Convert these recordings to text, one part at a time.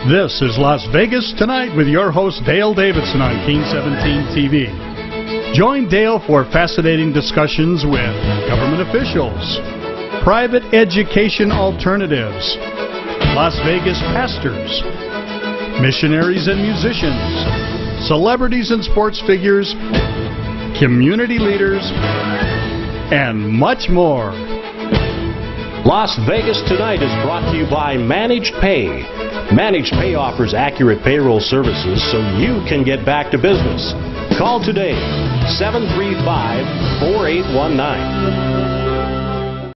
This is Las Vegas Tonight with your host Dale Davidson on King 17 TV. Join Dale for fascinating discussions with government officials, private education alternatives, Las Vegas pastors, missionaries and musicians, celebrities and sports figures, community leaders, and much more. Las Vegas Tonight is brought to you by Managed Pay. Managed Pay offers accurate payroll services so you can get back to business. Call today, 735-4819.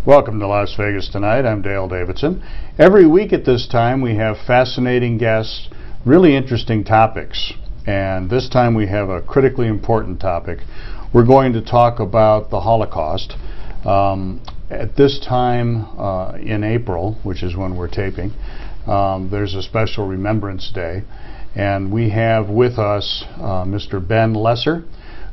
Welcome to Las Vegas Tonight. I'm Dale Davidson. Every week at this time we have fascinating guests, really interesting topics. And this time we have a critically important topic. We're going to talk about the Holocaust. At this time in April, which is when we're taping, there's a special Remembrance Day. And we have with us Mr. Ben Lesser,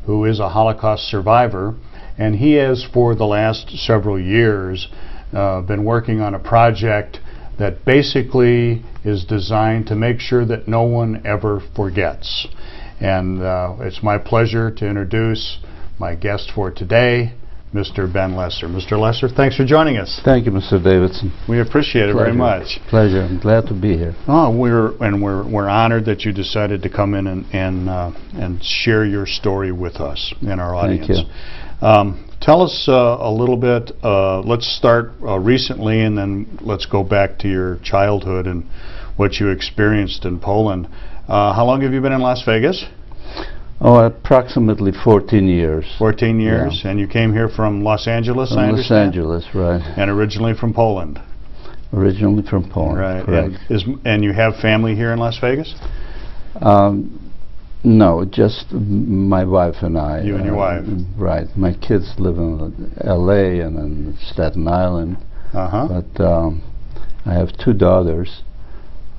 who is a Holocaust survivor. And he has, for the last several years, been working on a project that basically is designed to make sure that no one ever forgets. And it's my pleasure to introduce my guest for today, Mr. Ben Lesser. Mr. Lesser, thanks for joining us. Thank you, Mr. Davidson. We appreciate it very much. Pleasure. I'm glad to be here. Oh, we're honored that you decided to come in and share your story with us and our audience. Thank you. Tell us a little bit. Let's start recently, and then let's go back to your childhood and what you experienced in Poland. How long have you been in Las Vegas? Oh, approximately 14 years. 14 years, yeah. And you came here from Los Angeles, I understand? Los Angeles, right. And originally from Poland? Originally from Poland, right. Correct. And you have family here in Las Vegas? No, just my wife and I. You and your wife? Right. My kids live in L.A. and in Staten Island. But I have two daughters.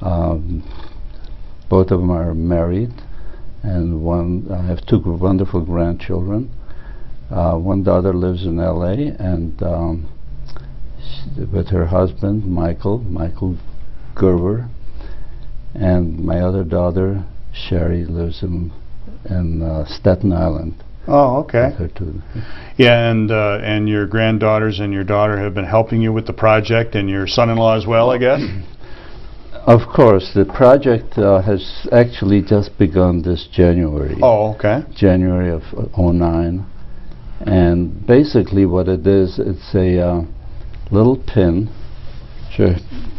Both of them are married, and I have two wonderful grandchildren. One daughter lives in L.A. and with her husband, Michael Gerber, and my other daughter, Sherry, lives in Staten Island. Oh, okay. With her too. Yeah, and your granddaughters and your daughter have been helping you with the project, and your son-in-law as well, I guess? Of course. The project has actually just begun this January. Oh, okay. January of '09. And basically what it is, it's a little pin. Sure.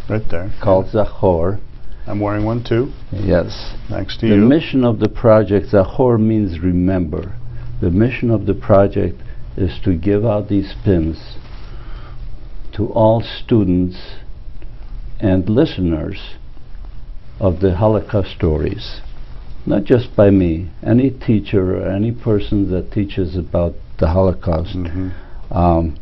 Right there. Called Zachor. I'm wearing one too. Yes. Thanks to you. The mission of the project, Zachor means remember. The mission of the project is to give out these pins to all students and listeners of the Holocaust stories. Not just by me, any teacher or any person that teaches about the Holocaust. I'm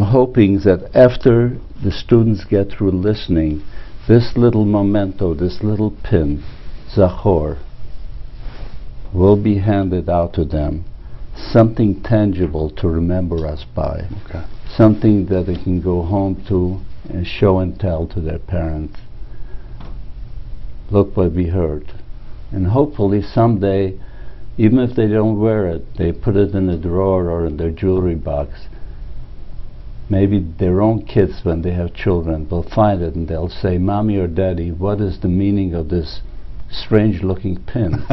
hoping that after the students get through listening, this little memento, this little pin, Zachor, will be handed out to them, something tangible to remember us by, something that they can go home to and show and tell to their parents. Look what we heard. And hopefully someday, even if they don't wear it, they put it in a drawer or in their jewelry box. Maybe their own kids, when they have children, will find it and they'll say, "Mommy or Daddy, what is the meaning of this strange-looking pin?"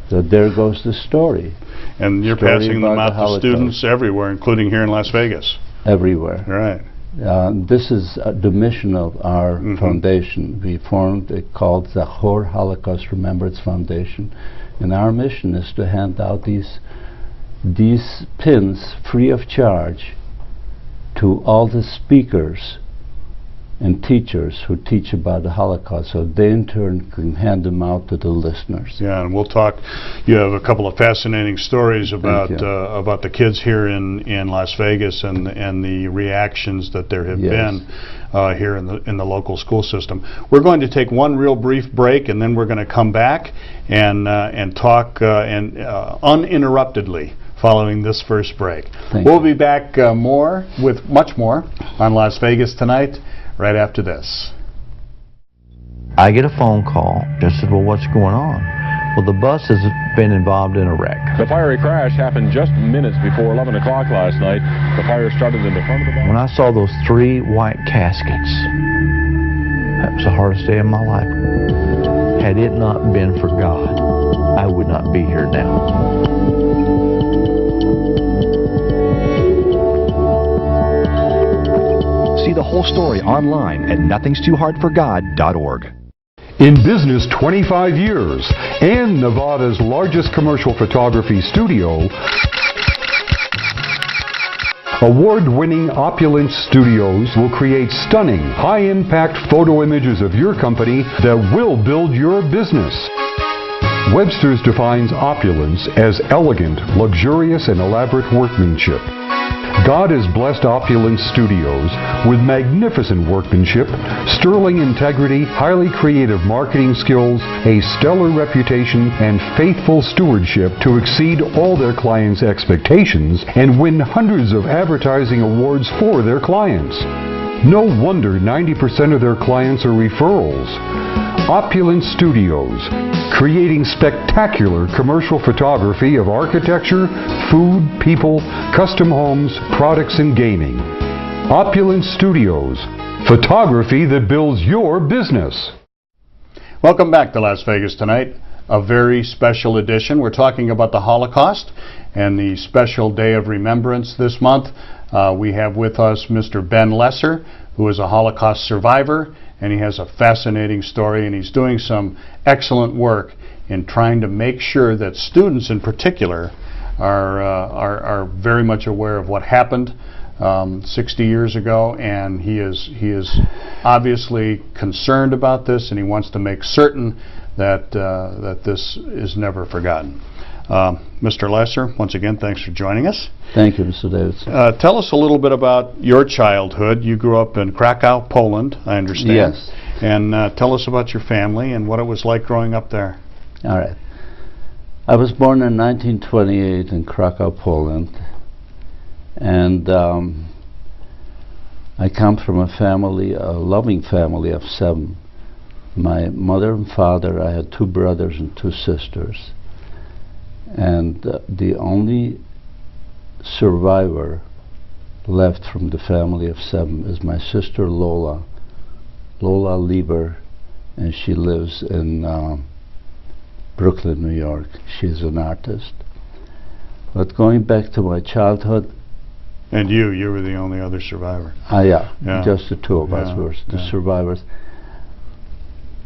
So there goes the story. And you're passing them out to students everywhere, including here in Las Vegas. Everywhere. Right. This is the mission of our foundation. We formed it called Zachor Holocaust Remembrance Foundation. And our mission is to hand out these pins free of charge to all the speakers and teachers who teach about the Holocaust, so they in turn can hand them out to the listeners. Yeah, and we'll talk. You have a couple of fascinating stories about the kids here in Las Vegas and the reactions that there have been here in the local school system. We're going to take one real brief break, and then we're going to come back and talk uninterruptedly following this first break. We'll be back with much more on Las Vegas Tonight right after this. I get a phone call. I said, well, what's going on? Well, the bus has been involved in a wreck. The fiery crash happened just minutes before 11 o'clock last night. The fire started in the front of the bus. When I saw those 3 white caskets, that was the hardest day of my life. Had it not been for God, I would not be here now. See the whole story online at nothingstoohardforgod.org. In business 25 years and Nevada's largest commercial photography studio, award-winning Opulence Studios will create stunning, high-impact photo images of your company that will build your business. Webster's defines opulence as elegant, luxurious, and elaborate workmanship. God has blessed Opulence Studios with magnificent workmanship, sterling integrity, highly creative marketing skills, a stellar reputation, and faithful stewardship to exceed all their clients' expectations and win hundreds of advertising awards for their clients. No wonder 90% of their clients are referrals. Opulence Studios, creating spectacular commercial photography of architecture, food, people, custom homes, products, and gaming. Opulence Studios, photography that builds your business. Welcome back to Las Vegas Tonight, a very special edition. We're talking about the Holocaust and the special day of remembrance this month. We have with us Mr. Ben Lesser, who is a Holocaust survivor, and he has a fascinating story, and he's doing some excellent work in trying to make sure that students in particular are very much aware of what happened 60 years ago, and he is obviously concerned about this, and he wants to make certain that that this is never forgotten. Mr. Lesser, once again, thanks for joining us. Thank you, Mr. Davidson. Tell us a little bit about your childhood. You grew up in Krakow, Poland, I understand. Yes. And tell us about your family and what it was like growing up there. All right. I was born in 1928 in Krakow, Poland, and I come from a family, a loving family of 7. My mother and father, I had 2 brothers and 2 sisters. And the only survivor left from the family of 7 is my sister Lola Lieber, and she lives in Brooklyn, New York. She's an artist. But going back to my childhood... And you were the only other survivor. Yeah, just the 2 of us were the survivors.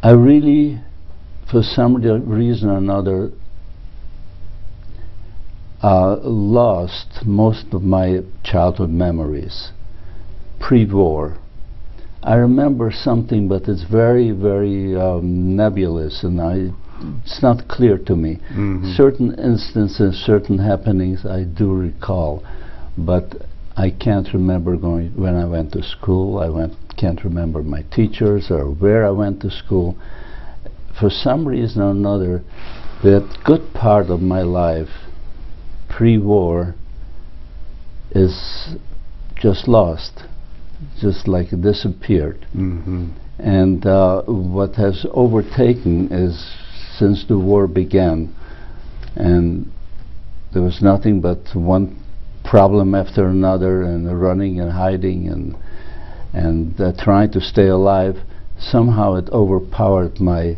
I really, for some reason or another, lost most of my childhood memories pre-war. I remember something, but it's very, very nebulous, and it's not clear to me. Certain instances, certain happenings I do recall, but I can't remember when I went to school. Can't remember my teachers or where I went to school. For some reason or another, that good part of my life pre-war is just lost, just like it disappeared. And what has overtaken is, since the war began, and there was nothing but one problem after another, and running and hiding and trying to stay alive, somehow it overpowered my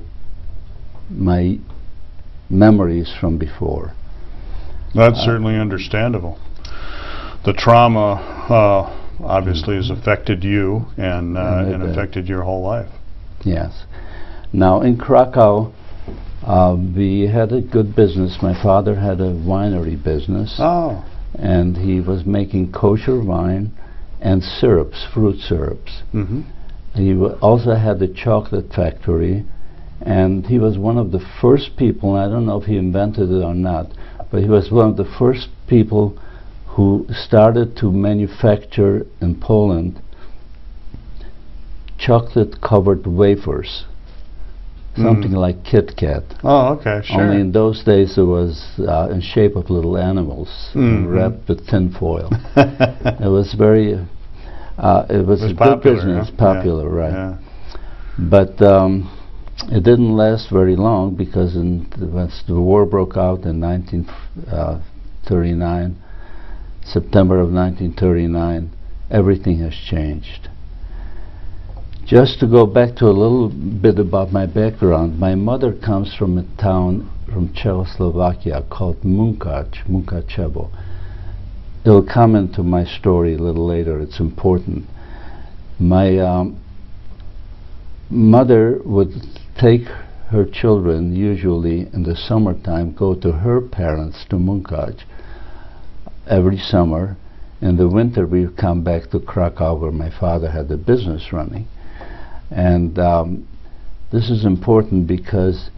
memories from before. That's certainly understandable. The trauma obviously has affected you and affected your whole life. Yes. Now in Krakow, we had a good business. My father had a winery business. Oh. And he was making kosher wine and syrups, fruit syrups. He also had the chocolate factory, and he was one of the first people, and I don't know if he invented it or not, but he was one of the first people who started to manufacture in Poland chocolate-covered wafers, something like Kit Kat. Oh, okay, sure. Only in those days it was in shape of little animals, wrapped with tin foil. It was very, it was a good business, popular, right. Yeah. But it didn't last very long, because once the war broke out in 1939, September of 1939, everything has changed. Just to go back to a little bit about my background, my mother comes from a town from Czechoslovakia called Munkachevo. It'll come into my story a little later, it's important. My mother would take her children, usually in the summertime, go to her parents to Munkac every summer. In the winter we would come back to Krakow, where my father had the business running. And this is important because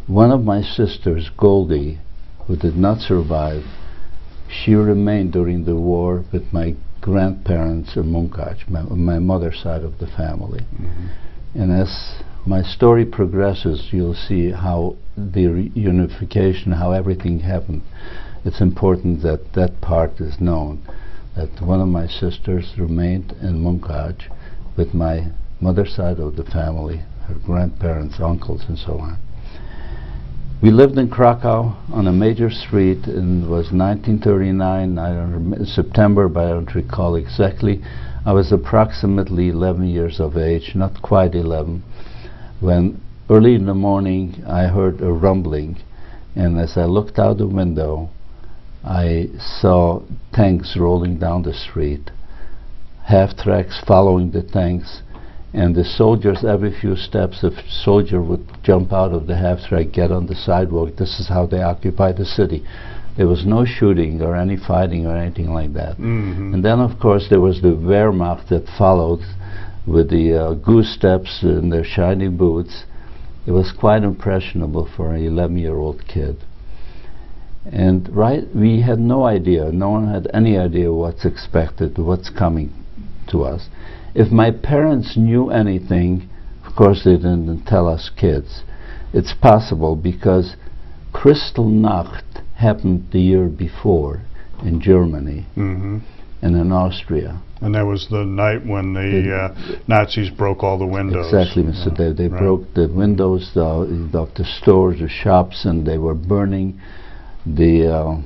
one of my sisters, Goldie, who did not survive, she remained during the war with my grandparents in Munkac, my mother's side of the family. And as my story progresses, you'll see how the reunification, how everything happened. It's important that that part is known, that one of my sisters remained in Munkac with my mother's side of the family, her grandparents, uncles, and so on. We lived in Krakow on a major street, and it was 1939, I don't remember, September, but I don't recall exactly. I was approximately 11 years of age, not quite 11, when early in the morning I heard a rumbling, and as I looked out the window, I saw tanks rolling down the street, half-tracks following the tanks, and the soldiers, every few steps, a soldier would jump out of the half-track, get on the sidewalk. This is how they occupied the city. There was no shooting or any fighting or anything like that. And then, of course, there was the Wehrmacht that followed with the goose steps and their shiny boots. It was quite impressionable for an 11-year-old kid. And we had no idea, no one had any idea what's expected, what's coming to us. If my parents knew anything, of course they didn't tell us kids. It's possible because Kristallnacht happened the year before in Germany and in Austria. And that was the night when the Nazis broke all the windows. Exactly, Mr. Dave. They broke the windows of the stores, the shops, and they were burning the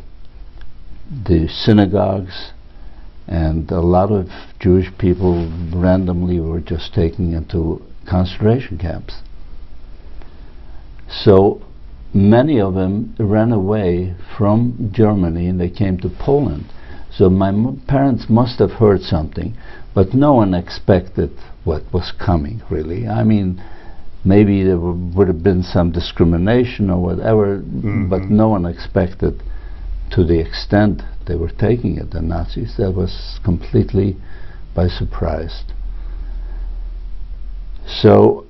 synagogues. And a lot of Jewish people randomly were just taken into concentration camps. So many of them ran away from Germany and they came to Poland. So my parents must have heard something, but no one expected what was coming, really. I mean, maybe there would have been some discrimination or whatever, but no one expected to the extent they were taking it, the Nazis. That was completely by surprise. So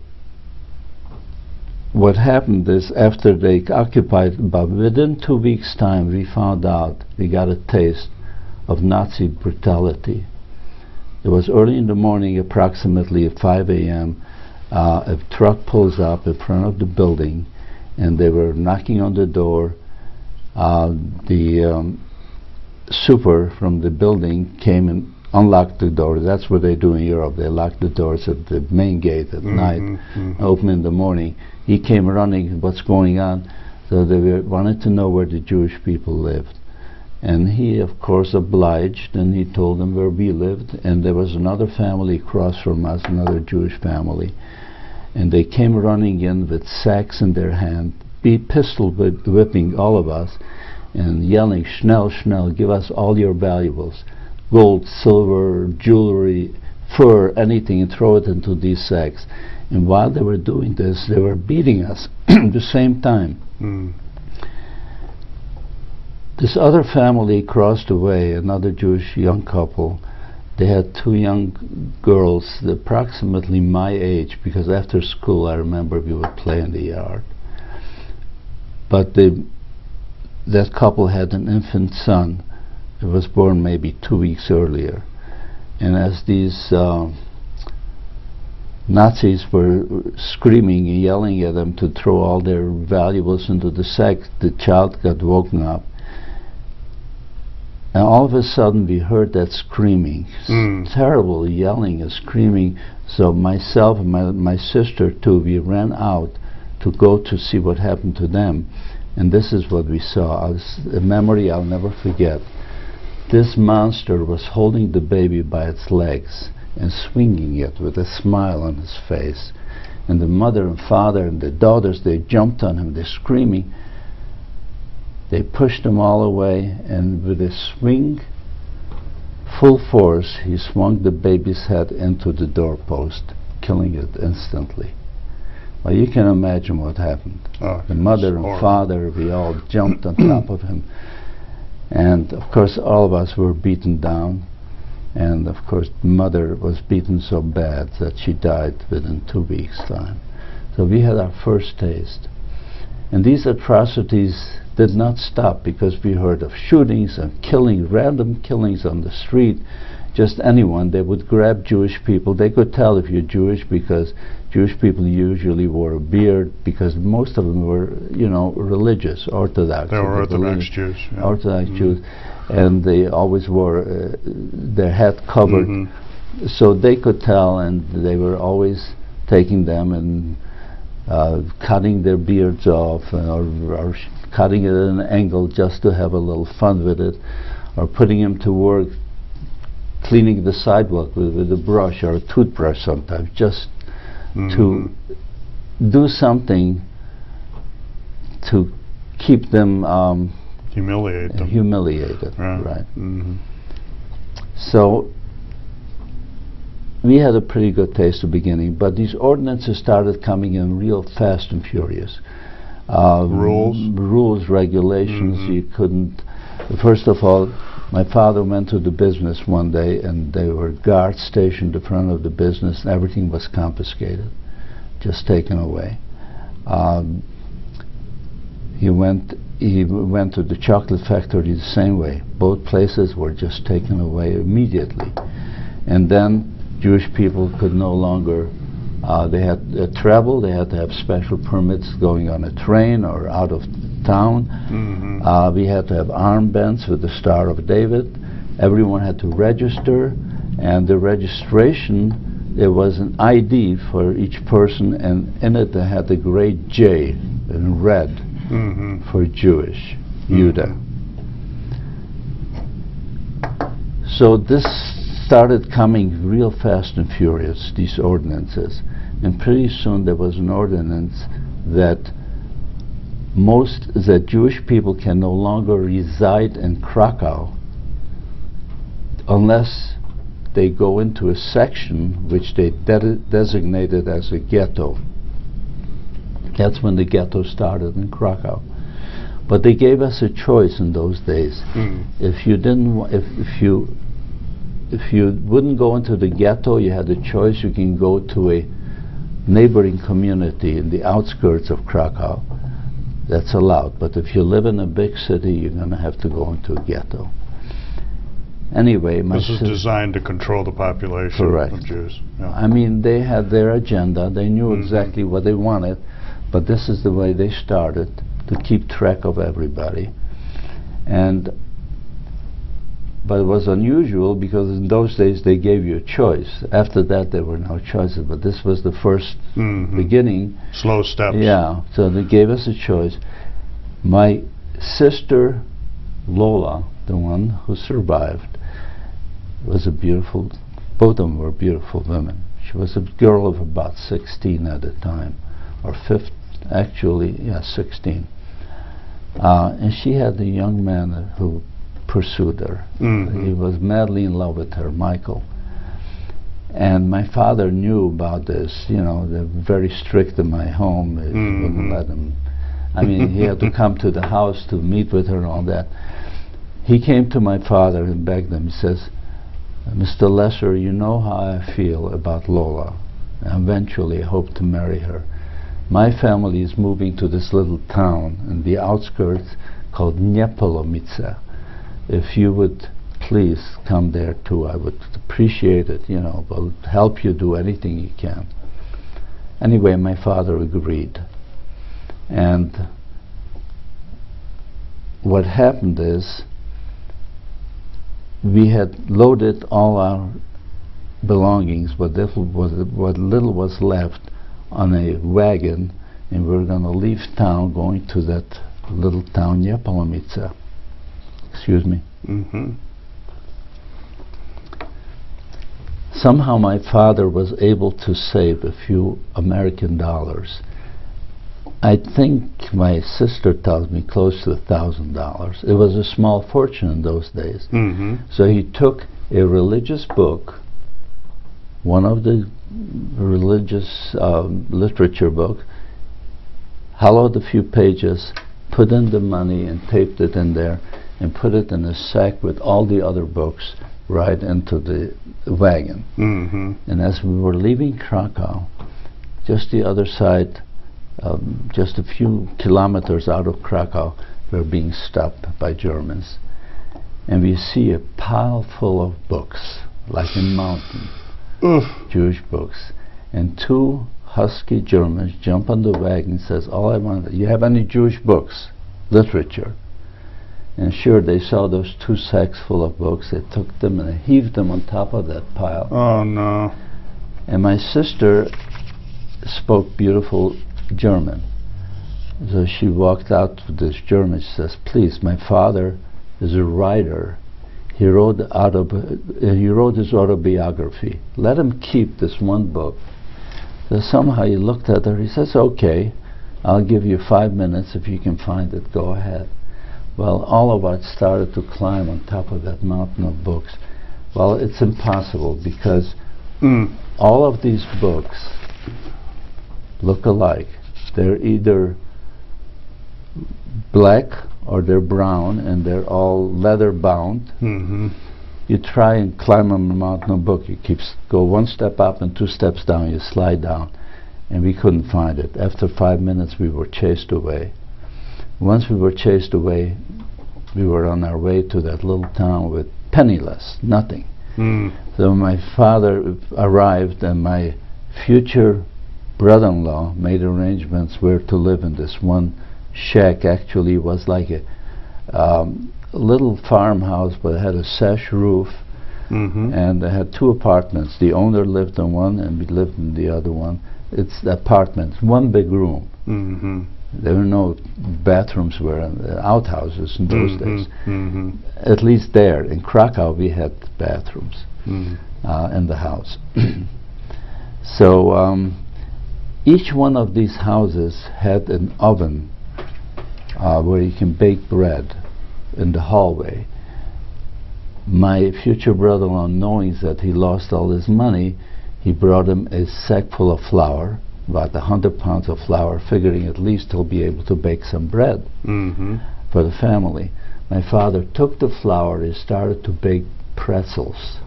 what happened is, after they occupied, about within 2 weeks' time, we found out, we got a taste of Nazi brutality. It was early in the morning, approximately at 5 a.m. A truck pulls up in front of the building, and they were knocking on the door. The super from the building came and unlocked the door. That's what they do in Europe. They lock the doors at the main gate at night, open in the morning. He came running, what's going on? So they wanted to know where the Jewish people lived. And he, of course, obliged, and he told them where we lived. And there was another family across from us, another Jewish family. And they came running in with sacks in their hand, pistol whipping all of us, and yelling, "Schnell, schnell, give us all your valuables, gold, silver, jewelry, fur, anything, and throw it into these sacks." And while they were doing this, they were beating us at the same time. This other family across the way, another Jewish young couple, They had two young girls, approximately my age, because after school I remember we would play in the yard. But that couple had an infant son who was born maybe 2 weeks earlier. And as these Nazis were screaming and yelling at them to throw all their valuables into the sack, the child got woken up. And all of a sudden we heard that screaming, terrible yelling and screaming. So myself and my sister too, we ran out to go to see what happened to them. And this is what we saw. A memory I'll never forget. This monster was holding the baby by its legs and swinging it with a smile on his face. And the mother and father and the daughters, they jumped on him, they're screaming. They pushed him all away, and with a swing, full force, he swung the baby's head into the doorpost, killing it instantly. Well, you can imagine what happened. The mother and father, we all jumped on top of him. And of course all of us were beaten down. And of course the mother was beaten so bad that she died within 2 weeks' time. So we had our first taste. And these atrocities did not stop, because we heard of shootings and killing, random killings on the street. Just anyone, they would grab Jewish people. They could tell if you're Jewish, because Jewish people usually wore a beard, because most of them were, you know, religious, Orthodox. They were Orthodox Jews. Yeah. Orthodox Jews. And they always wore their head covered. So they could tell, and they were always taking them and cutting their beards off, or cutting it at an angle just to have a little fun with it, or putting him to work cleaning the sidewalk with a brush or a toothbrush sometimes, just to do something to keep them humiliated. Right. So we had a pretty good taste at the beginning, but these ordinances started coming in real fast and furious. Rules, regulations. You couldn't. First of all, my father went to the business one day, and there were guards stationed in front of the business, and everything was confiscated, just taken away. He went to the chocolate factory the same way. Both places were just taken away immediately. And then Jewish people could no longer, they had to travel, they had to have special permits going on a train or out of town. We had to have armbands with the Star of David. Everyone had to register, and the registration, there was an ID for each person, and in it they had the great J in red for Jewish, Judah. So this started coming real fast and furious, these ordinances. And pretty soon there was an ordinance that Jewish people can no longer reside in Krakow unless they go into a section which they designated as a ghetto. That's when the ghetto started in Krakow. But they gave us a choice in those days. If you didn't, if you wouldn't go into the ghetto, you had a choice. You can go to a neighboring community in the outskirts of Krakow. That's allowed. But if you live in a big city, you're going to have to go into a ghetto. Anyway, this is designed to control the population of Jews. Yeah. I mean, they had their agenda. They knew exactly what they wanted, but this is the way they started to keep track of everybody. But it was unusual, because in those days they gave you a choice. After that there were no choices, but this was the first beginning. Slow steps. Yeah, so they gave us a choice. My sister Lola, the one who survived, was a beautiful, both of them were beautiful women. She was a girl of about 16 at the time, or 16. And she had a young man who pursued her. He was madly in love with her, Michael. And my father knew about this. You know, they're very strict in my home. They wouldn't let him. I mean, he had to come to the house to meet with her and all that. He came to my father and begged him. He says, Mr. Lesser, you know how I feel about Lola. Eventually I hope to marry her. My family is moving to this little town in the outskirts called Niepolomice. If you would please come there too, I would appreciate it, you know, will help you do anything you can. Anyway, my father agreed. And what happened is we had loaded all our belongings, what little was left, on a wagon, and we were going to leave town going to that little town, Niepolomice. Excuse me. Somehow my father was able to save a few American dollars. I think my sister tells me close to $1,000. It was a small fortune in those days. So he took a religious book, one of the religious literature book, hollowed a few pages, put in the money and taped it in there, and put it in a sack with all the other books right into the wagon. And as we were leaving Krakow, just the other side, just a few kilometers out of Krakow, we were being stopped by Germans. And we see a pile full of books, like a mountain, Jewish books. And two husky Germans jump on the wagon and says, all I want, you have any Jewish books, literature? And sure, they saw those two sacks full of books. They took them and they heaved them on top of that pile. Oh, no. And my sister spoke beautiful German. So she walked out to this German. She says, please, my father is a writer. He wrote his autobiography. Let him keep this one book. So somehow he looked at her. He says, okay, I'll give you 5 minutes. If you can find it, go ahead. Well, all of us started to climb on top of that mountain of books. Well, it's impossible because all of these books look alike. They're either black or they're brown, and they're all leather bound. You try and climb on the mountain of book, you go one step up and 2 steps down, you slide down, and we couldn't find it. After 5 minutes we were chased away. Once we were chased away, we were on our way to that little town with penniless, nothing. So my father arrived, and my future brother-in-law made arrangements where to live in this one shack. Actually, it was like a little farmhouse, but it had a sash roof, and it had 2 apartments. The owner lived in one, and we lived in the other one. It's apartments, one big room. There were no bathrooms, were outhouses in those days. At least there in Krakow we had bathrooms in the house. So each one of these houses had an oven where you can bake bread in the hallway. My future brother-in-law, knowing that he lost all his money, he brought him a sack full of flour, about 100 pounds of flour, figuring at least he'll be able to bake some bread for the family. My father took the flour and started to bake pretzels.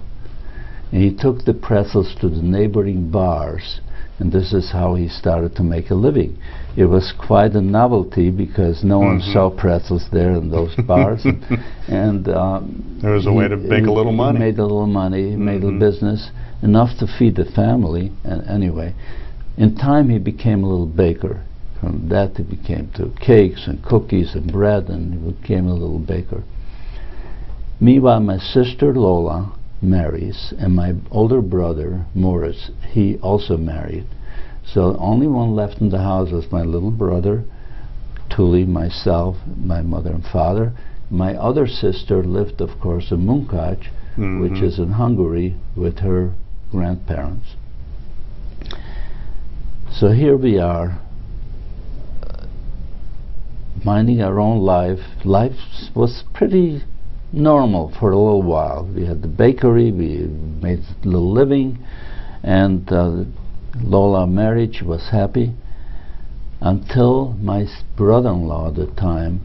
And he took the pretzels to the neighboring bars, and this is how he started to make a living. It was quite a novelty because no one saw pretzels there in those bars. And there was a way to make a little money. He made a little money, he made a business, enough to feed the family. And anyway, in time he became a little baker. From that he became to cakes and cookies and bread, and he became a little baker. Meanwhile, my sister Lola marries, and my older brother Morris, he also married. So the only one left in the house was my little brother Tuli, myself, my mother and father. My other sister lived, of course, in Munkacs, which is in Hungary, with her grandparents. So here we are, minding our own life. Life was pretty normal for a little while. We had the bakery, we made a little living, and Lola married. She was happy until my brother-in-law at the time,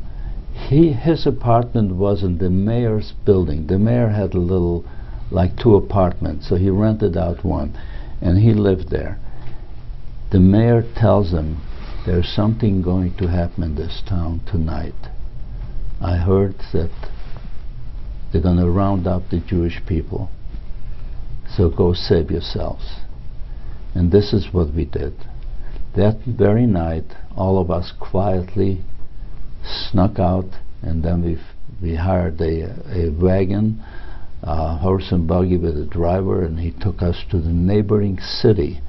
his apartment was in the mayor's building. The mayor had a little like 2 apartments. So he rented out one, and he lived there. The mayor tells him, there's something going to happen in this town tonight. I heard that they're going to round up the Jewish people. So go save yourselves. And this is what we did. That very night, all of us quietly snuck out, and then we hired a wagon, horse and buggy with a driver, and he took us to the neighboring city.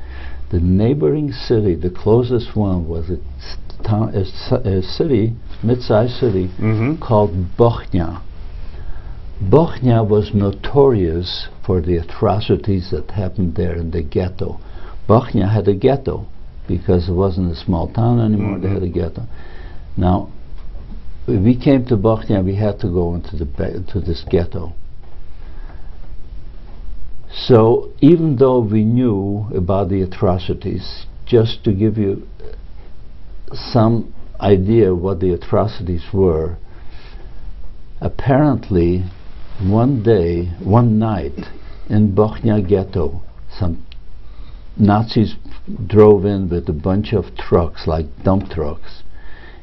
The neighboring city, the closest one, was a city, mid-sized city, called Bochnia. Bochnia was notorious for the atrocities that happened there in the ghetto. Bochnia had a ghetto because it wasn't a small town anymore. They had a ghetto. Now, when we came to Bochnia, we had to go into this ghetto. So even though we knew about the atrocities, just to give you some idea what the atrocities were, apparently one night in Bochnia ghetto, some Nazis drove in with a bunch of trucks, like dump trucks,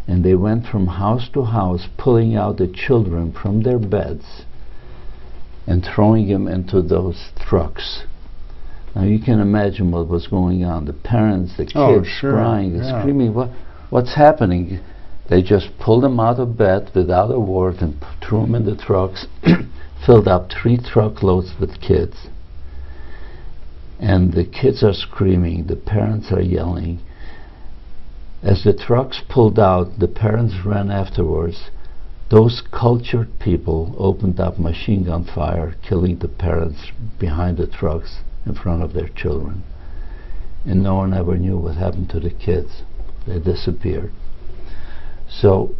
and they went from house to house pulling out the children from their beds and throwing them into those trucks. Now you can imagine what was going on. The parents, the kids crying and screaming, what's happening? They just pulled them out of bed without a word and threw them in the trucks, filled up 3 truckloads with kids. And the kids are screaming, the parents are yelling. As the trucks pulled out, the parents ran afterwards. Those cultured people opened up machine gun fire, killing the parents behind the trucks in front of their children. And no one ever knew what happened to the kids. They disappeared. So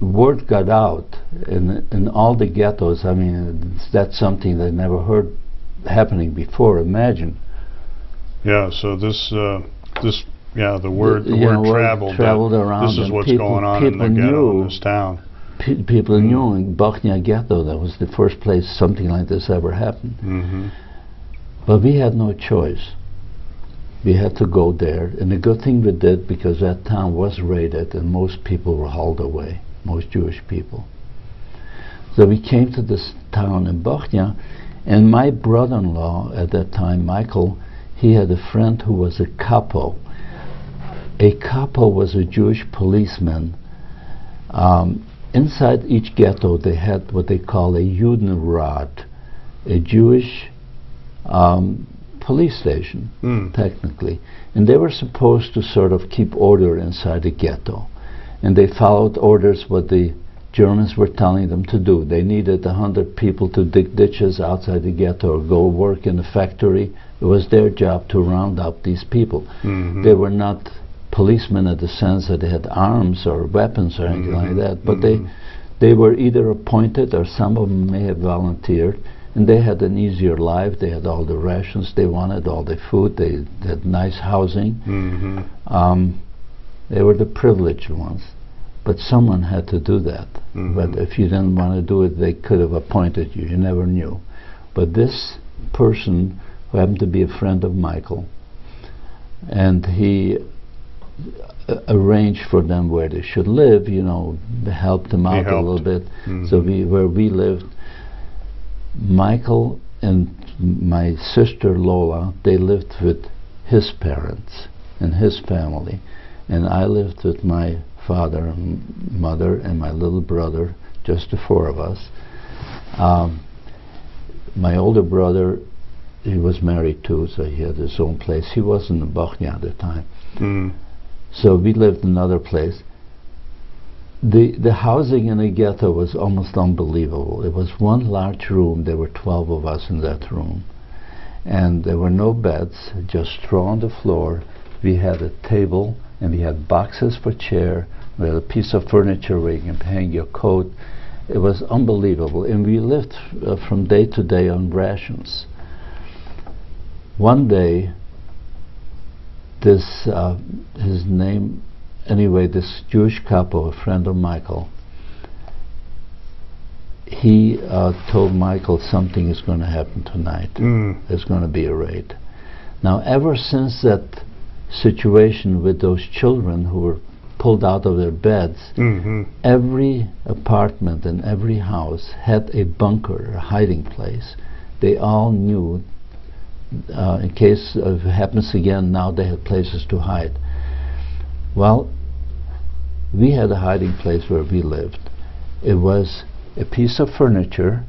word got out in all the ghettos. I mean, that's something they never heard happening before. Imagine. Yeah. So the word traveled around. This is what's going on in the ghetto in this town. People knew in Bochnia ghetto that was the first place something like this ever happened. But we had no choice. We had to go there, and the good thing we did, because that town was raided and most people were hauled away, most Jewish people. So we came to this town in Bochnia, and my brother-in-law at that time, Michael, he had a friend who was a capo. A capo was a Jewish policeman. Inside each ghetto they had what they call a Judenrat, a Jewish police station, technically. And they were supposed to sort of keep order inside the ghetto. And they followed orders what the Germans were telling them to do. They needed 100 people to dig ditches outside the ghetto or go work in a factory. It was their job to round up these people. They were not policemen in the sense that they had arms or weapons or anything like that, but they were either appointed, or some of them may have volunteered, and they had an easier life. They had all the rations they wanted, all the food, they had nice housing. They were the privileged ones, but someone had to do that. But if you didn't want to do it, they could have appointed you. You never knew. But this person, who happened to be a friend of Michael, and he arranged for them where they should live, you know, helped them out a little bit. So where we lived, Michael and my sister Lola, they lived with his parents and his family, and I lived with my father and mother and my little brother, just the 4 of us. My older brother, he was married too, so he had his own place. He wasn't in Bochnia at the time. So we lived in another place. The housing in the ghetto was almost unbelievable. It was one large room. There were 12 of us in that room. And there were no beds, just straw on the floor. We had a table, and we had boxes for chair. We had a piece of furniture where you can hang your coat. It was unbelievable. And we lived from day to day on rations. One day, this his name, anyway, this Jewish couple, a friend of Michael, he told Michael something is going to happen tonight. There's going to be a raid. Now, ever since that situation with those children who were pulled out of their beds, every apartment and every house had a bunker, a hiding place. They all knew, in case it happens again, now they had places to hide. Well, we had a hiding place where we lived. It was a piece of furniture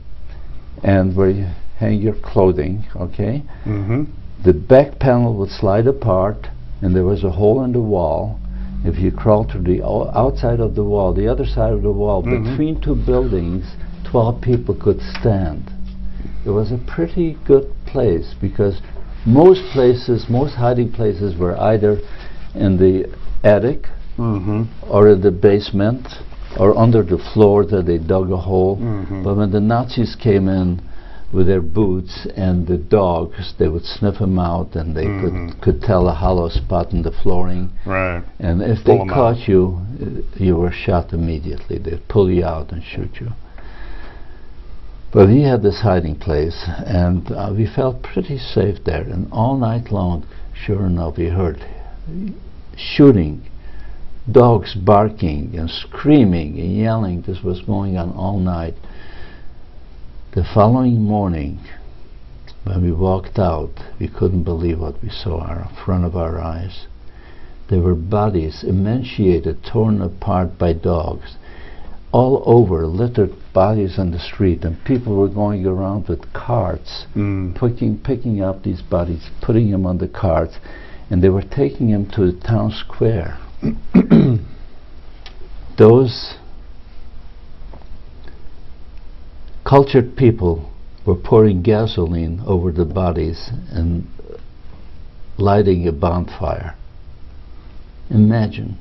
and where you hang your clothing, okay? The back panel would slide apart and there was a hole in the wall. If you crawled to the outside of the wall, the other side of the wall, between two buildings, 12 people could stand. It was a pretty good place because most places, most hiding places were either in the attic or in the basement or under the floor that they dug a hole. But when the Nazis came in with their boots and the dogs, they would sniff them out and they could tell a hollow spot in the flooring. Right. And if they caught you, you were shot immediately. They'd pull you out and shoot you. But we had this hiding place and we felt pretty safe there. And all night long, sure enough, we heard shooting, dogs barking and screaming and yelling. This was going on all night. The following morning, when we walked out, we couldn't believe what we saw in front of our eyes. There were bodies emaciated, torn apart by dogs, all over, littered bodies on the street, and people were going around with carts, picking up these bodies, putting them on the carts, and they were taking them to the town square. Those cultured people were pouring gasoline over the bodies and lighting a bonfire. Imagine.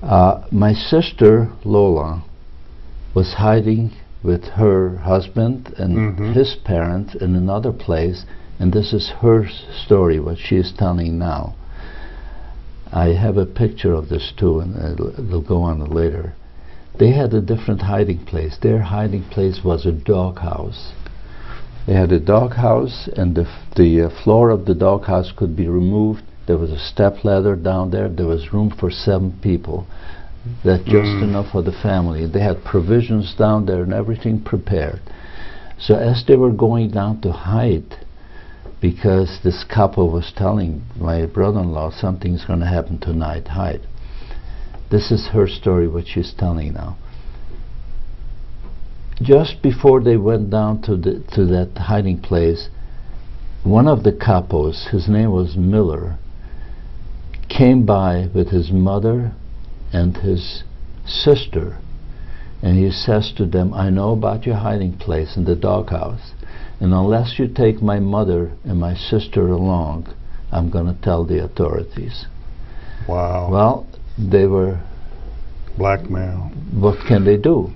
My sister Lola was hiding with her husband and his parents in another place, and this is her story, what she is telling now. I have a picture of this too, and it'll go on later. They had a different hiding place. Their hiding place was a doghouse. They had a doghouse, and the floor of the doghouse could be removed. There was a step ladder down there. There was room for 7 people. That's just enough for the family. They had provisions down there and everything prepared. So as they were going down to hide, because this couple was telling my brother-in-law something's going to happen tonight, hide. This is her story, what she's telling now. Just before they went down to that hiding place, one of the capos, his name was Miller, came by with his mother and his sister, and he says to them, I know about your hiding place in the doghouse, and unless you take my mother and my sister along, I'm going to tell the authorities. Wow. Well, they were blackmail. What can they do?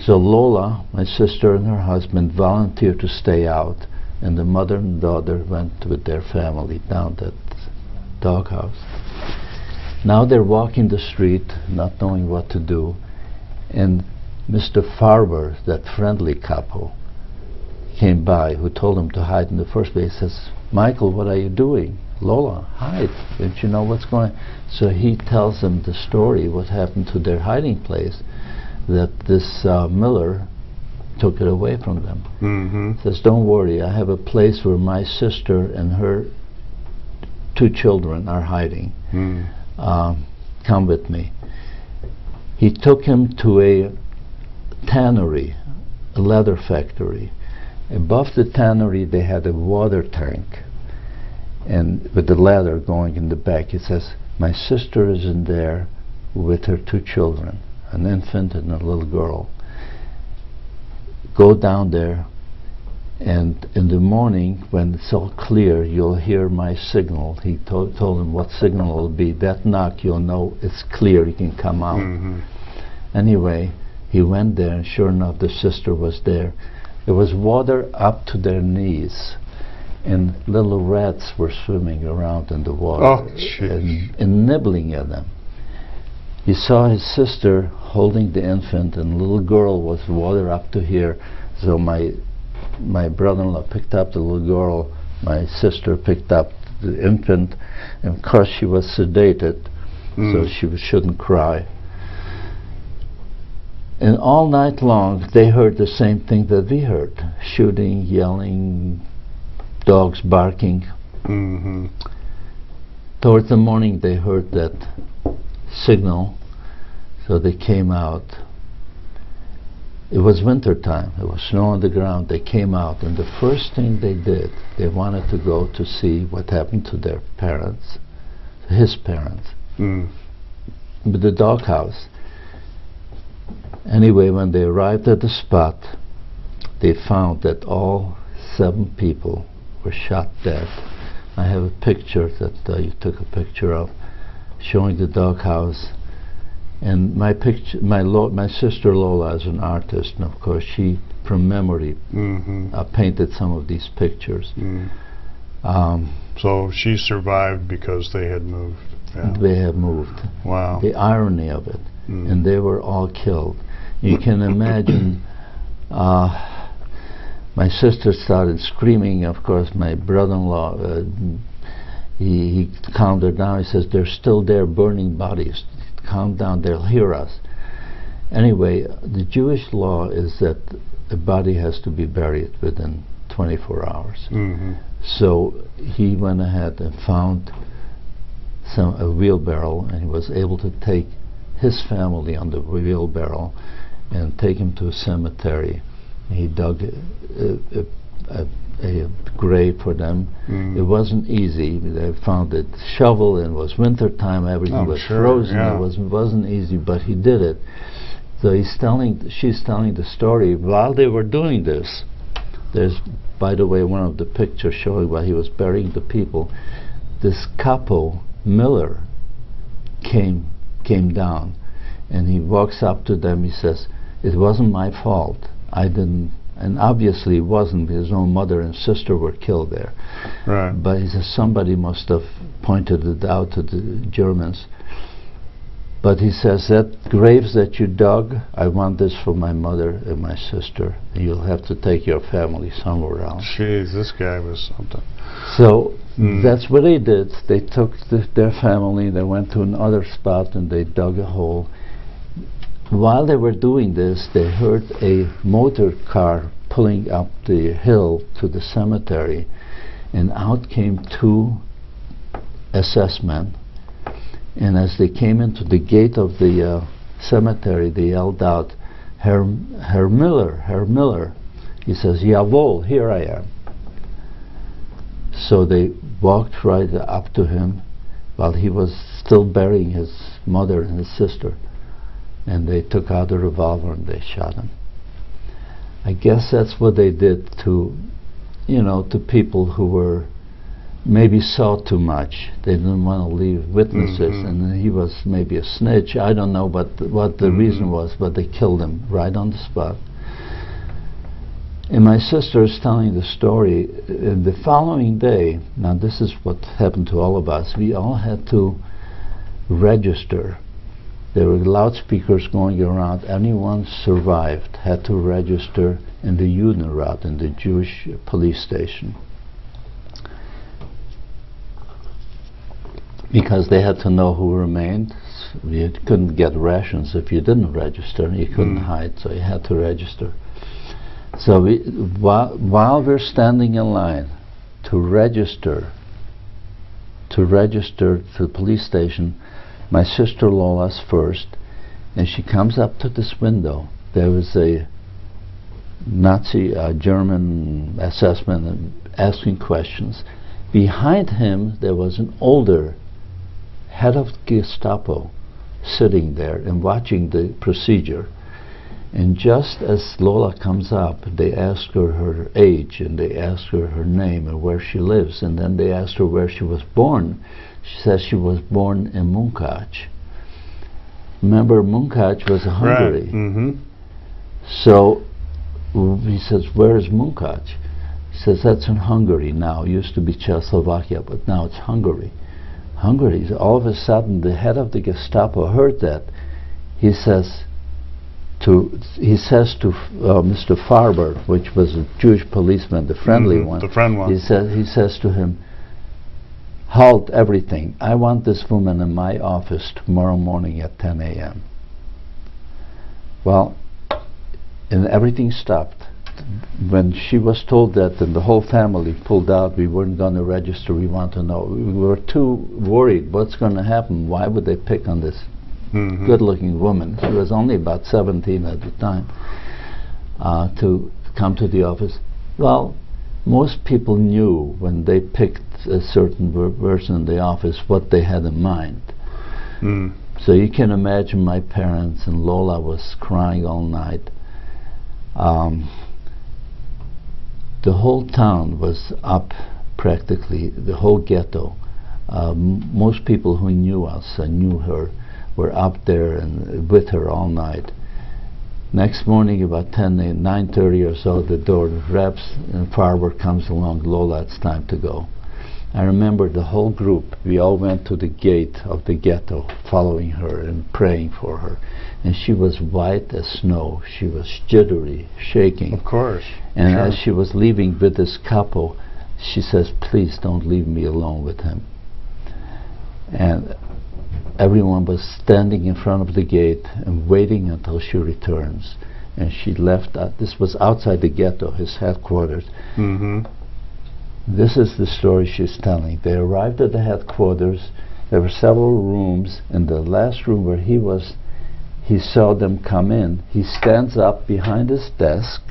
So Lola, my sister, and her husband volunteered to stay out, and the mother and daughter went with their family down that doghouse. Now they're walking the street, not knowing what to do, and Mr. Farber, that friendly couple, came by, who told him to hide in the first place. He says, Michael, what are you doing? Lola, hide. Don't you know what's going on? So he tells them the story, what happened to their hiding place, that this Miller took it away from them. Says, don't worry, I have a place where my sister and her 2 children are hiding. Come with me. He took him to a tannery, a leather factory. Above the tannery they had a water tank, and with the ladder going in the back. It says, my sister is in there with her 2 children, an infant and a little girl. Go down there, and in the morning when it's all clear, you'll hear my signal. He told him what signal it will be. That knock, you'll know it's clear, you can come out. Anyway, he went there, and sure enough the sister was there. There was water up to their knees, and little rats were swimming around in the water and nibbling at them. He saw his sister holding the infant, and the little girl was water up to here. So my brother-in-law picked up the little girl, my sister picked up the infant, and of course she was sedated, so she shouldn't cry. And all night long they heard the same thing that we heard: shooting, yelling, dogs barking. Towards the morning they heard that signal, so they came out. It was winter time, there was snow on the ground. They came out, and the first thing they did, they wanted to go to see what happened to their parents, his parents, with the doghouse. Anyway, when they arrived at the spot, they found that all 7 people were shot dead. I have a picture that you took a picture of, showing the doghouse. And my sister Lola is an artist, and of course she, from memory, painted some of these pictures. So she survived because they had moved. Yeah. They had moved. Wow. The irony of it. And they were all killed. You can imagine, my sister started screaming. Of course, my brother-in-law, he calmed her down. He says, "They're still there, burning bodies. Calm down, they'll hear us." Anyway, the Jewish law is that the body has to be buried within 24 hours. So he went ahead and found a wheelbarrow, and he was able to take his family on the wheelbarrow and take him to a cemetery. He dug a grave for them. It wasn't easy. They found a shovel, and it was winter time. Everything was frozen. Yeah. It wasn't easy, but he did it. So she's telling the story while they were doing this. There's, by the way, one of the pictures showing while he was burying the people. This capo Miller came down, and he walks up to them. He says, "It wasn't my fault. I didn't." And obviously it wasn't, because his own mother and sister were killed there. Right. But he says somebody must have pointed it out to the Germans. But he says, "That graves that you dug, I want this for my mother and my sister. And you'll have to take your family somewhere else." Jeez, this guy was something. So that's what they did. They took their family, they went to another spot, and they dug a hole. While they were doing this, they heard a motor car pulling up the hill to the cemetery, and out came 2 SS men. And as they came into the gate of the cemetery, they yelled out, Herr Miller, Herr Miller." He says, "Jawohl, here I am." So they walked right up to him while he was still burying his mother and his sister. And they took out a revolver and they shot him. I guess that's what they did to, to people who were maybe saw too much. They didn't want to leave witnesses, and he was maybe a snitch. I don't know what the reason was, but they killed him right on the spot. And my sister is telling the story. The following day, now this is what happened to all of us, we all had to register. There were loudspeakers going around. Anyone survived had to register in the Judenrat, in the Jewish police station, because they had to know who remained. You couldn't get rations if you didn't register. You couldn't hide, so you had to register. So while we're standing in line to register to the police station, my sister Lola's first, and she comes up to this window. There was a Nazi, German SS man asking questions. Behind him there was an older head of Gestapo sitting there and watching the procedure. And just as Lola comes up, they ask her her age, and they ask her her name and where she lives, and then they asked her where she was born. She says she was born in Munkacs. Remember, Munkacs was Hungary. Right. So he says, "Where is Munkacs?" He says, "That's in Hungary now. It used to be Czechoslovakia, but now it's Hungary." Hungary. All of a sudden, the head of the Gestapo heard that. He says, he says to Mr. Farber, which was a Jewish policeman, the friendly one. The friend one. He says to him, "Halt everything. I want this woman in my office tomorrow morning at 10 a.m." Well, and everything stopped. When she was told that, and the whole family pulled out, we weren't going to register, we want to know. We were too worried, what's going to happen? Why would they pick on this good-looking woman? She was only about 17 at the time, to come to the office. Well, most people knew when they picked a certain person in the office what they had in mind. So you can imagine my parents, and Lola was crying all night. The whole town was up, practically, the whole ghetto. Most people who knew us and knew her were up there and with her all night. Next morning, about 9:30 or so, the door raps and Farber comes along. "Lola, it's time to go." I remember the whole group, we all went to the gate of the ghetto following her and praying for her. And she was white as snow. She was jittery, shaking. Of course. And sure. as she was leaving with this couple, she says, "Please don't leave me alone with him." And everyone was standing in front of the gate and waiting until she returns. And she left. This was outside the ghetto, his headquarters. This is the story she's telling. They arrived at the headquarters. There were several rooms. In the last room where he was, he saw them come in. He stands up behind his desk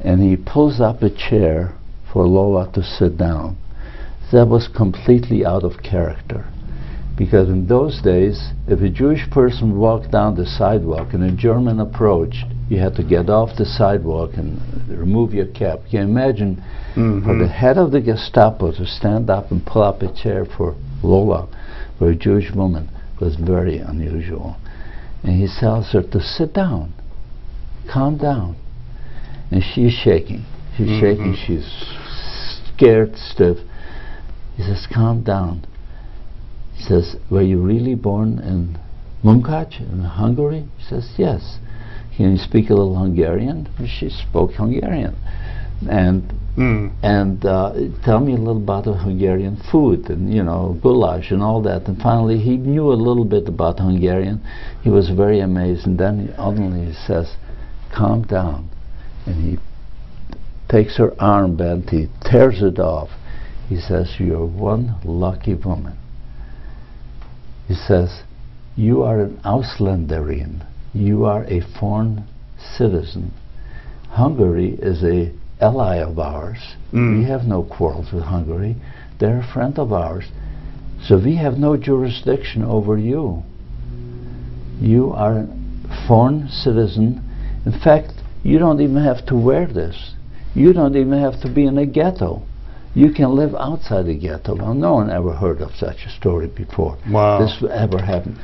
and he pulls up a chair for Lola to sit down. That was completely out of character, because in those days, if a Jewish person walked down the sidewalk and a German approached, you had to get off the sidewalk and remove your cap. You can imagine for the head of the Gestapo to stand up and pull up a chair for Lola, for a Jewish woman, was very unusual. And he tells her to sit down, calm down. And she's shaking. She's shaking. She's scared stiff. He says, "Calm down." He says, "Were you really born in Munkac, in Hungary?" He says, "Yes." "Can you speak a little Hungarian?" She spoke Hungarian. And tell me a little about the Hungarian food, and goulash and all that. And finally he knew a little bit about Hungarian. He was very amazed, and then ultimately he says, "Calm down." And he takes her armband, he tears it off. He says, "You're one lucky woman." He says, "You are an Ausländerin. You are a foreign citizen. Hungary is a ally of ours. We have no quarrels with Hungary. They're a friend of ours. So we have no jurisdiction over you. You are a foreign citizen. In fact, you don't even have to wear this. You don't even have to be in a ghetto. You can live outside the ghetto." Well, no one ever heard of such a story before. Wow. This ever happened.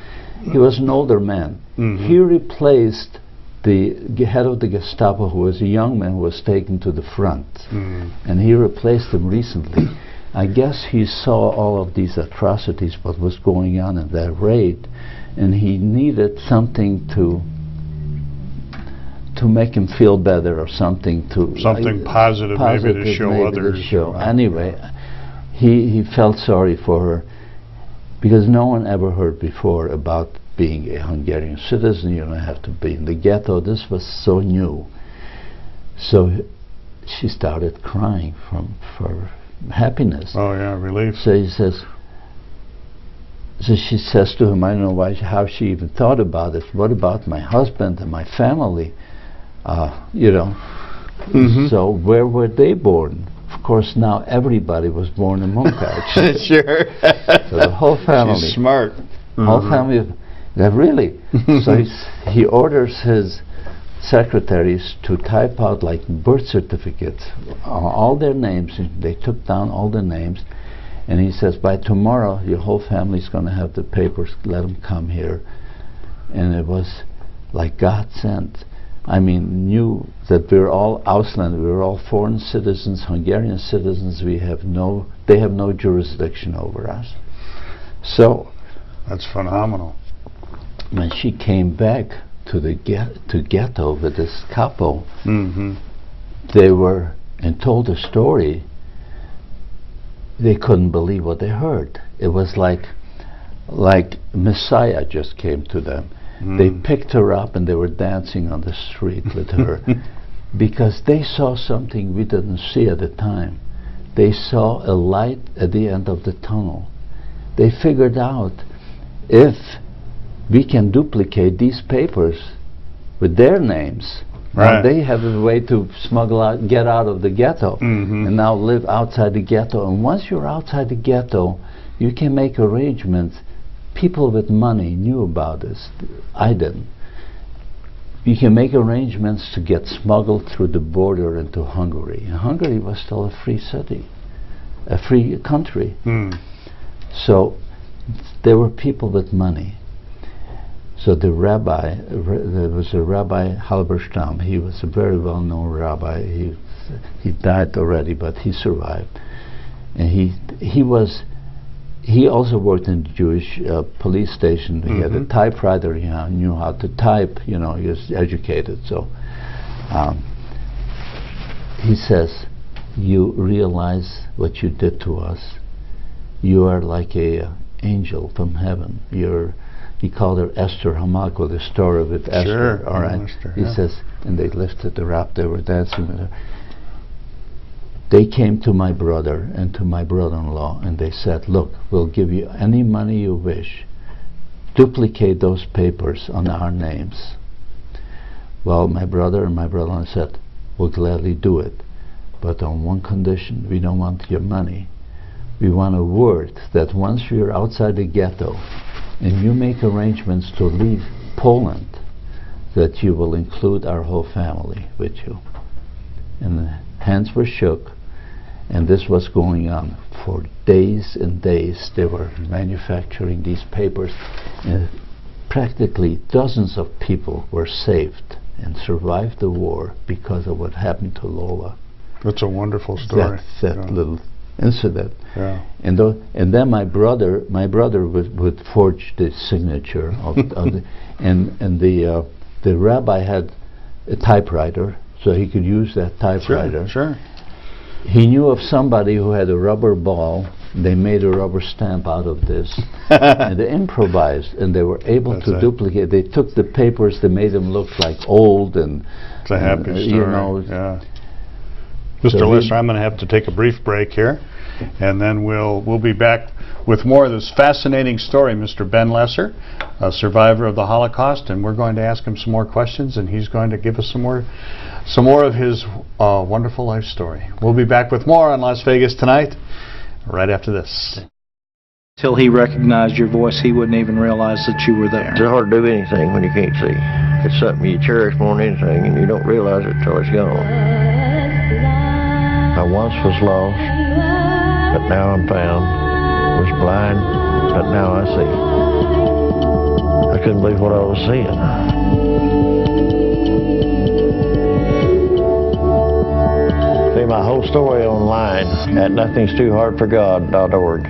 He was an older man. He replaced the head of the Gestapo, who was a young man who was taken to the front. And he replaced him recently. I guess he saw all of these atrocities, what was going on in that raid, and he needed something to make him feel better, or something positive, maybe to show others. Anyway, he felt sorry for her, because no one ever heard before about being a Hungarian citizen. You don't have to be in the ghetto. This was so new. So she started crying for happiness. Oh yeah, relief. So he says, so she says to him, I don't know how she even thought about it. What about my husband and my family? So where were they born? Of course, now everybody was born in Munkac. Sure. So the whole family. She's smart. Whole family. Really? So he orders his secretaries to type out like birth certificates, all their names. They took down all the names, and he says, by tomorrow your whole family's going to have the papers. Let them come here. And it was like God sent. I mean, knew that we're all Ausländer, we're all foreign citizens, Hungarian citizens. They have no jurisdiction over us. So that's phenomenal. when she came back to the ghetto with this couple. Mm-hmm. They were, and told a story, they couldn't believe what they heard. It was like Messiah just came to them. They picked her up and they were dancing on the street with her because they saw something we didn't see at the time. They saw a light at the end of the tunnel. They figured out if we can duplicate these papers with their names, now they have a way to smuggle out, get out of the ghetto, and now live outside the ghetto. And once you're outside the ghetto, you can make arrangements. People with money knew about this. I didn't. You can make arrangements to get smuggled through the border into Hungary. And Hungary was still a free city, a free country. So there were people with money. So the rabbi, there was a Rabbi Halberstam. He was a very well-known rabbi. He died already, but he survived. And he also worked in the Jewish police station. He had a typewriter. He knew how to type. You know, he was educated. So he says, "You realize what you did to us. You are like a angel from heaven. You're." He called her Esther Hamako, the story with Esther. Sure. All right. Esther, he says, and they lifted her up. They were dancing with her. They came to my brother and to my brother-in-law, and they said, "Look, we'll give you any money you wish. Duplicate those papers on our names." Well, my brother and my brother-in-law said, "We'll gladly do it, but on one condition. We don't want your money. We want a word that once you're outside the ghetto and you make arrangements to leave Poland, that you will include our whole family with you." And the hands were shook, and this was going on for days and days. They were manufacturing these papers, and practically dozens of people were saved and survived the war because of what happened to Lola. That's a wonderful story. That little incident. Yeah. And then my brother would forge the signature of, and the rabbi had a typewriter, so he could use that typewriter. Sure. He knew of somebody who had a rubber ball. They made a rubber stamp out of this, and they improvised, and they were able to duplicate. They took the papers, they made them look like old, and it's a happy story. You know. Yeah. Mr. Lister, I'm going to have to take a brief break here, and then we'll be back with more of this fascinating story. Mr. Ben Lesser, a survivor of the Holocaust, and we're going to ask him some more questions, and he's going to give us some more of his wonderful life story. We'll be back with more on Las Vegas Tonight, right after this. Till he recognized your voice, he wouldn't even realize that you were there. It's hard to do anything when you can't see. It's something you cherish more than anything, and you don't realize it till it's gone. I once was lost, but now I'm found. Was blind, but now I see. I couldn't believe what I was seeing. See my whole story online at nothingsTooHardForGod.org.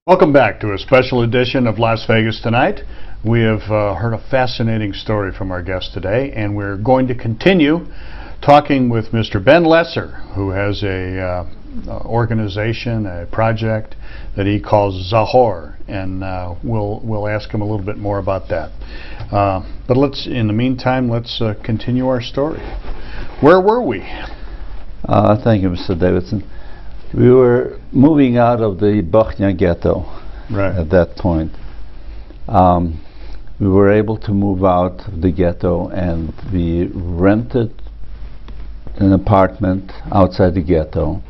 Welcome back to a special edition of Las Vegas Tonight. We have heard a fascinating story from our guest today, and we're going to continue talking with Mr. Ben Lesser, who has a organization, a project that he calls Zachor, and we'll ask him a little bit more about that. But in the meantime, let's continue our story. Where were we? Thank you, Mr. Davidson. We were moving out of the Bochnia ghetto at that point. We were able to move out of the ghetto, and we rented an apartment outside the ghetto.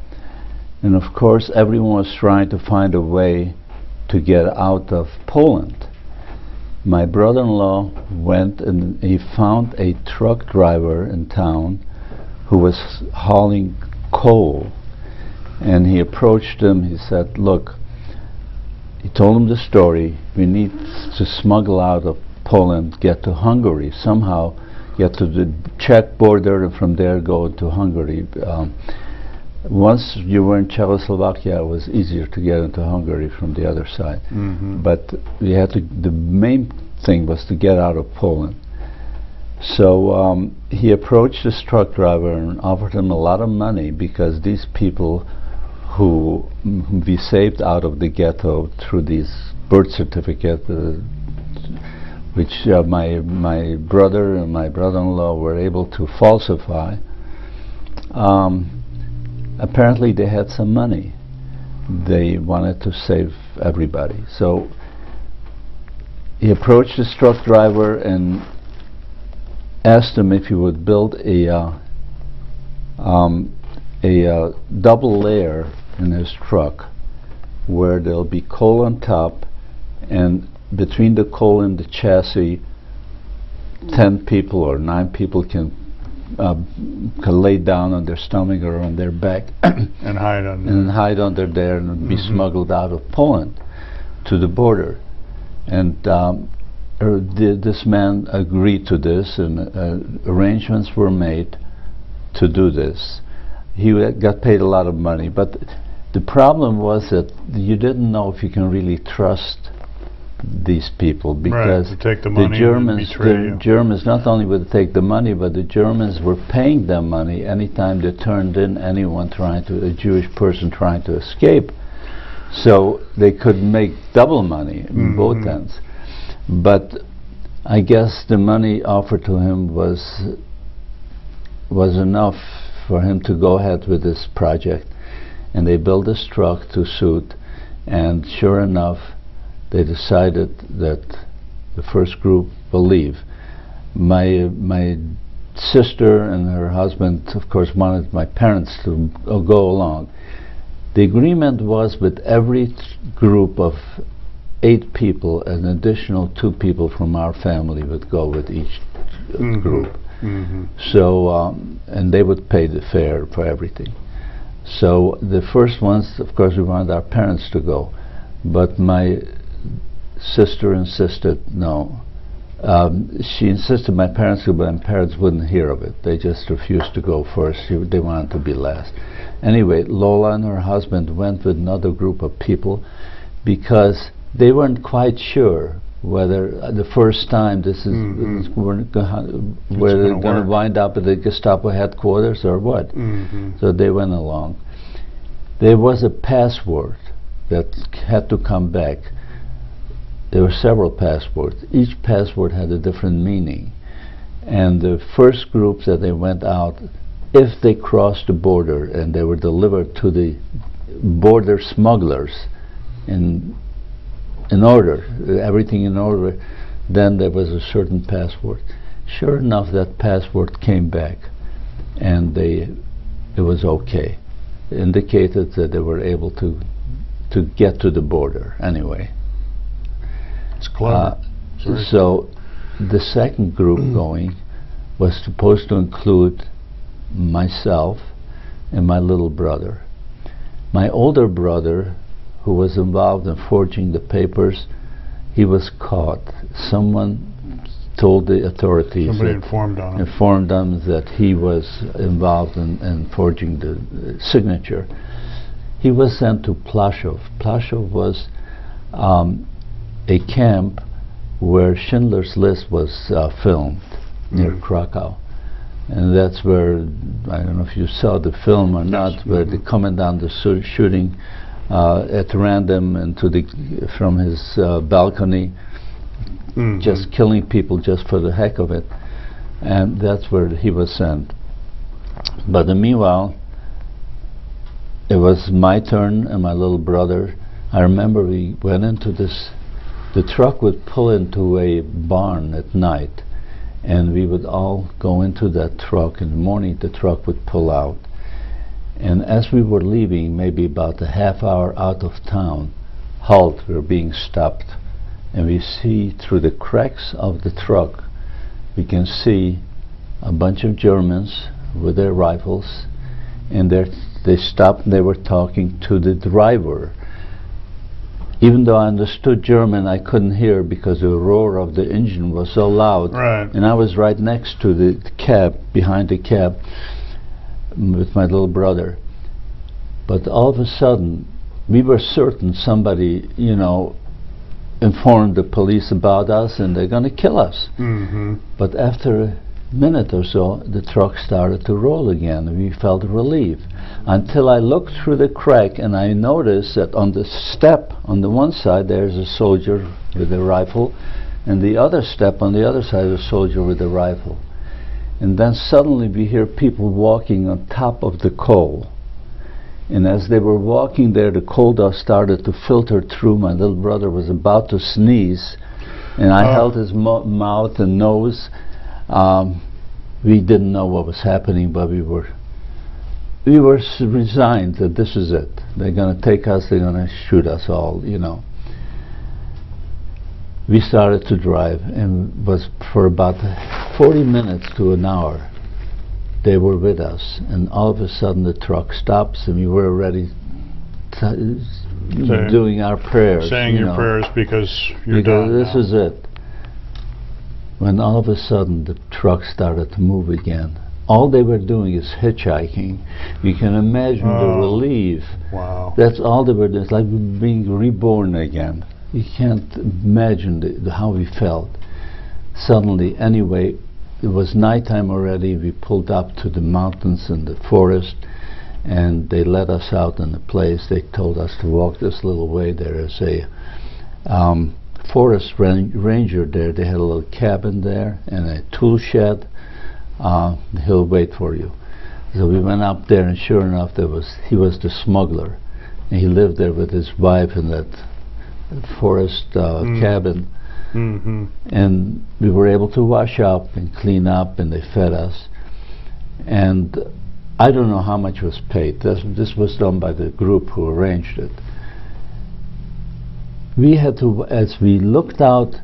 And of course, everyone was trying to find a way to get out of Poland. My brother-in-law went and he found a truck driver in town who was hauling coal. And he approached him. He said, "Look," he told him the story, "we need to smuggle out of Poland, get to Hungary, somehow get to the Czech border, and from there go to Hungary." Once you were in Czechoslovakia, it was easier to get into Hungary from the other side. But we had to, the main thing was to get out of Poland. So he approached this truck driver and offered him a lot of money because these people who we saved out of the ghetto through these birth certificate, which my brother and my brother-in-law were able to falsify. Apparently they had some money. They wanted to save everybody. So he approached this truck driver and asked him if he would build a double layer in his truck where there'll be coal on top, and between the coal and the chassis 10 people or 9 people can lay down on their stomach or on their back and hide under there and be smuggled out of Poland to the border. And this man agreed to this, and arrangements were made to do this. He got paid a lot of money, but the problem was that you didn't know if you can really trust these people, because take the money, the Germans not only would take the money, but the Germans were paying them money anytime they turned in anyone a Jewish person trying to escape. So they could make double money in both ends. But I guess the money offered to him was enough for him to go ahead with this project, and they built this truck to suit, and sure enough they decided that the first group will leave. My sister and her husband, of course, wanted my parents to go along. The agreement was with every group of 8 people, an additional 2 people from our family would go with each group. So, and they would pay the fare for everything. So the first ones, of course, we wanted our parents to go, but my sister insisted no. She insisted my parents would, but my parents wouldn't hear of it. They just refused to go first. They wanted to be last. Anyway, Lola and her husband went with another group of people because they weren't quite sure whether the first time this is where they're going to wind up at the Gestapo headquarters or what. So they went along. There was a password that had to come back. There were several passwords. Each password had a different meaning. And the first group that they went out, if they crossed the border and they were delivered to the border smugglers in order, everything in order, then there was a certain password. Sure enough, that password came back, and it was okay. It indicated that they were able to get to the border anyway. It's clever. So the second group going was supposed to include myself and my little brother. My older brother, who was involved in forging the papers, he was caught. Someone told the authorities, informed them that he was involved in forging the signature. He was sent to Plaszow. Plaszow was a camp where Schindler's List was filmed near Krakow. And that's where, I don't know if you saw the film or not, where the commandant is shooting at random from his balcony, just killing people just for the heck of it. And that's where he was sent. But meanwhile, it was my turn and my little brother. I remember we went into this. The truck would pull into a barn at night, and we would all go into that truck. In the morning, the truck would pull out. And as we were leaving, maybe about a half hour out of town, halt, we were being stopped. And we see through the cracks of the truck, we can see a bunch of Germans with their rifles, and they stopped and they were talking to the driver. Even though I understood German, I couldn't hear because the roar of the engine was so loud. And I was right next to the cab, behind the cab, with my little brother. But all of a sudden, we were certain somebody, informed the police about us and they're going to kill us. But after minute or so, the truck started to roll again. We felt relief until I looked through the crack and I noticed that on the step on the one side there's a soldier with a rifle, and the other step on the other side a soldier with a rifle. And then suddenly we hear people walking on top of the coal. And as they were walking there, the coal dust started to filter through. My little brother was about to sneeze, and I held his mouth and nose. We didn't know what was happening, but we were resigned that this is it. They're going to take us, they're going to shoot us all, you know. We started to drive, and was for about 40 minutes to an hour they were with us, and all of a sudden the truck stops and we were already doing our prayers, saying your prayers because you're because done this now. is it. When all of a sudden the truck started to move again. All they were doing is hitchhiking. You can imagine the relief. Wow. That's all they were doing. It's like being reborn again. You can't imagine how we felt. Suddenly, anyway, it was nighttime already. We pulled up to the mountains and the forest, and they let us out in a place. They told us to walk this little way. There is a forest ranger there. They had a little cabin there and a tool shed. He'll wait for you. So we went up there, and sure enough, he was the smuggler, and he lived there with his wife in that forest cabin. And we were able to wash up and clean up, and they fed us. And I don't know how much was paid. This was done by the group who arranged it. We had to, as we looked out,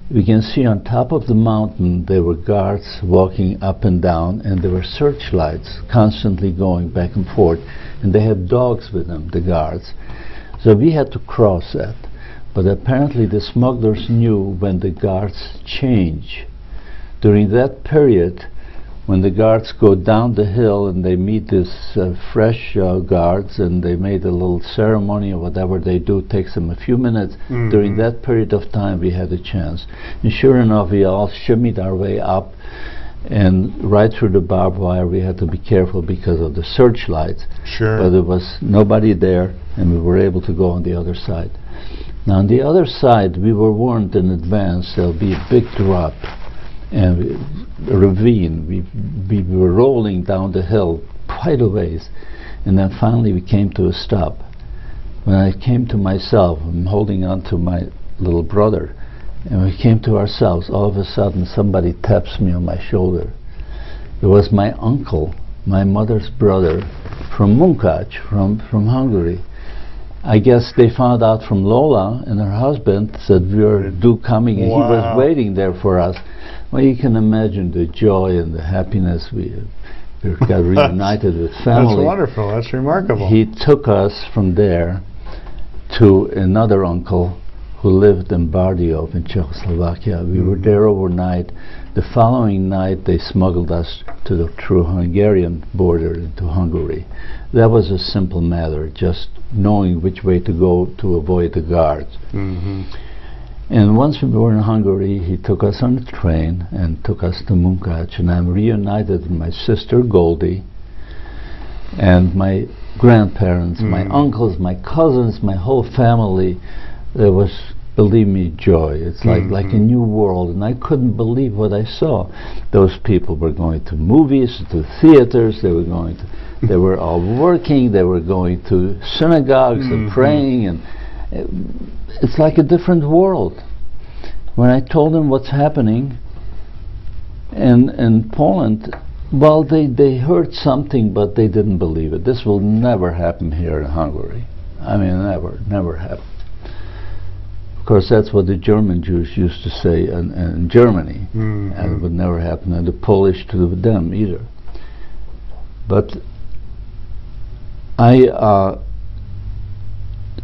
we can see on top of the mountain there were guards walking up and down, and there were searchlights constantly going back and forth, and they had dogs with them, the guards. So we had to cross that. But apparently the smugglers knew when the guards change. During that period, when the guards go down the hill and they meet this fresh guards, and they made a little ceremony or whatever they do, takes them a few minutes. During that period of time we had a chance. And sure enough, we all shimmied our way up, and right through the barbed wire. We had to be careful because of the searchlights. Sure. But there was nobody there, and we were able to go on the other side. Now on the other side, we were warned in advance there'll be a big drop and a ravine. We were rolling down the hill quite a ways, and then finally we came to a stop. When I came to myself, I'm holding on to my little brother, and we came to ourselves. All of a sudden somebody taps me on my shoulder. It was my uncle, my mother's brother, from Munkacs, from Hungary. I guess they found out from Lola and her husband that we were due coming, and he was waiting there for us. Well, you can imagine the joy and the happiness. We got reunited with family. That's wonderful. That's remarkable. He took us from there to another uncle who lived in Bardejov in Czechoslovakia. We were there overnight. The following night they smuggled us to the through Hungarian border into Hungary. That was a simple matter, just knowing which way to go to avoid the guards. And once we were in Hungary, he took us on the train and took us to Munkacs, and I'm reunited with my sister Goldie and my grandparents, my uncles, my cousins, my whole family. There was, believe me, joy. It's like a new world, and I couldn't believe what I saw. Those people were going to movies, to theaters, they were all working, they were going to synagogues and praying, and it's like a different world. When I told them what's happening in Poland, well, they heard something, but they didn't believe it. This will never happen here in Hungary. I mean, never happen. Of course, that's what the German Jews used to say in Germany, and it would never happen, and the Polish to them either. But I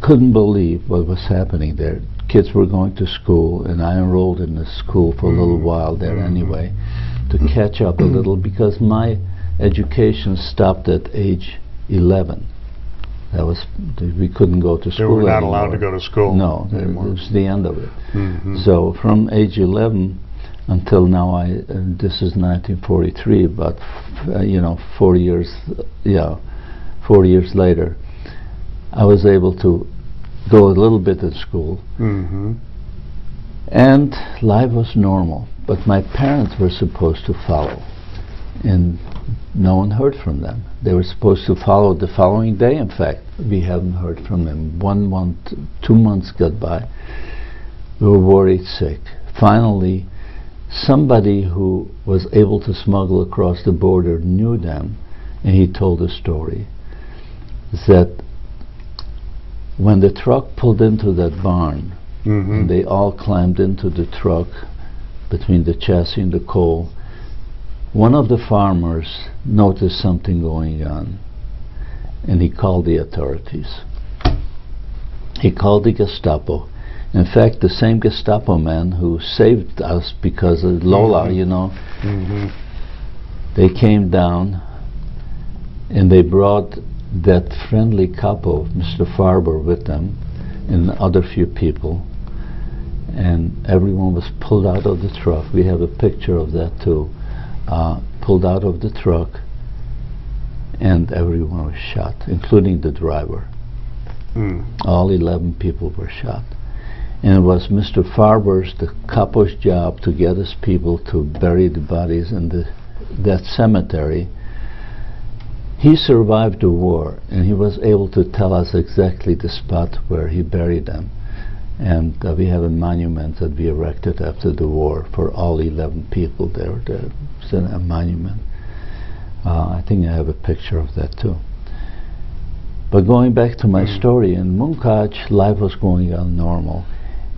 couldn't believe what was happening there. Kids were going to school, and I enrolled in the school for a little while there anyway, to catch up a little, because my education stopped at age 11. That was, we couldn't go to school anymore. They were not allowed to go to school. No, it was the end of it. So from age 11, until now. This is 1943, but 4 years, 4 years later, I was able to go a little bit in school, and life was normal. But my parents were supposed to follow, and no one heard from them. They were supposed to follow the following day. In fact, we haven't heard from them. 1 month, 2 months got by. We were worried sick. Finally, somebody who was able to smuggle across the border knew them, and he told a story that when the truck pulled into that barn, and they all climbed into the truck between the chassis and the coal, one of the farmers noticed something going on, and he called the authorities. He called the Gestapo. In fact, the same Gestapo man who saved us because of Lola, they came down and they brought that friendly couple, Mr. Farber, with them, and other few people, and everyone was pulled out of the truck. We have a picture of that too. Pulled out of the truck, and everyone was shot, including the driver. All 11 people were shot. And it was Mr. Farber's, the capo's job to get his people to bury the bodies in that cemetery. He survived the war, and he was able to tell us exactly the spot where he buried them. And we have a monument that we erected after the war for all 11 people there. There's a monument. I think I have a picture of that too. But going back to my story, in Munkach, life was going on normal.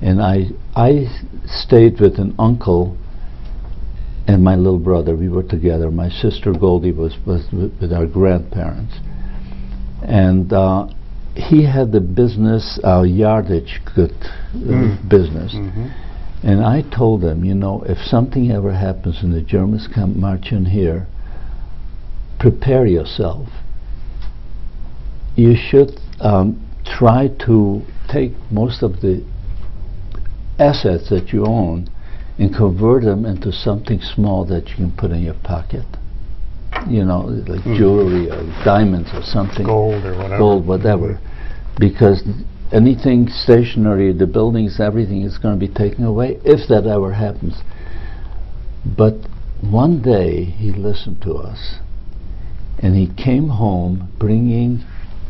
And I stayed with an uncle and my little brother. We were together. My sister Goldie was with our grandparents. And he had the business, yardage business. And I told him, if something ever happens and the Germans come marching here, prepare yourself. You should try to take most of the assets that you own and convert them into something small that you can put in your pocket. Like jewelry or diamonds or something. Gold or whatever. Gold, whatever. Because anything stationary, the buildings, everything is going to be taken away if that ever happens. But one day he listened to us, and he came home bringing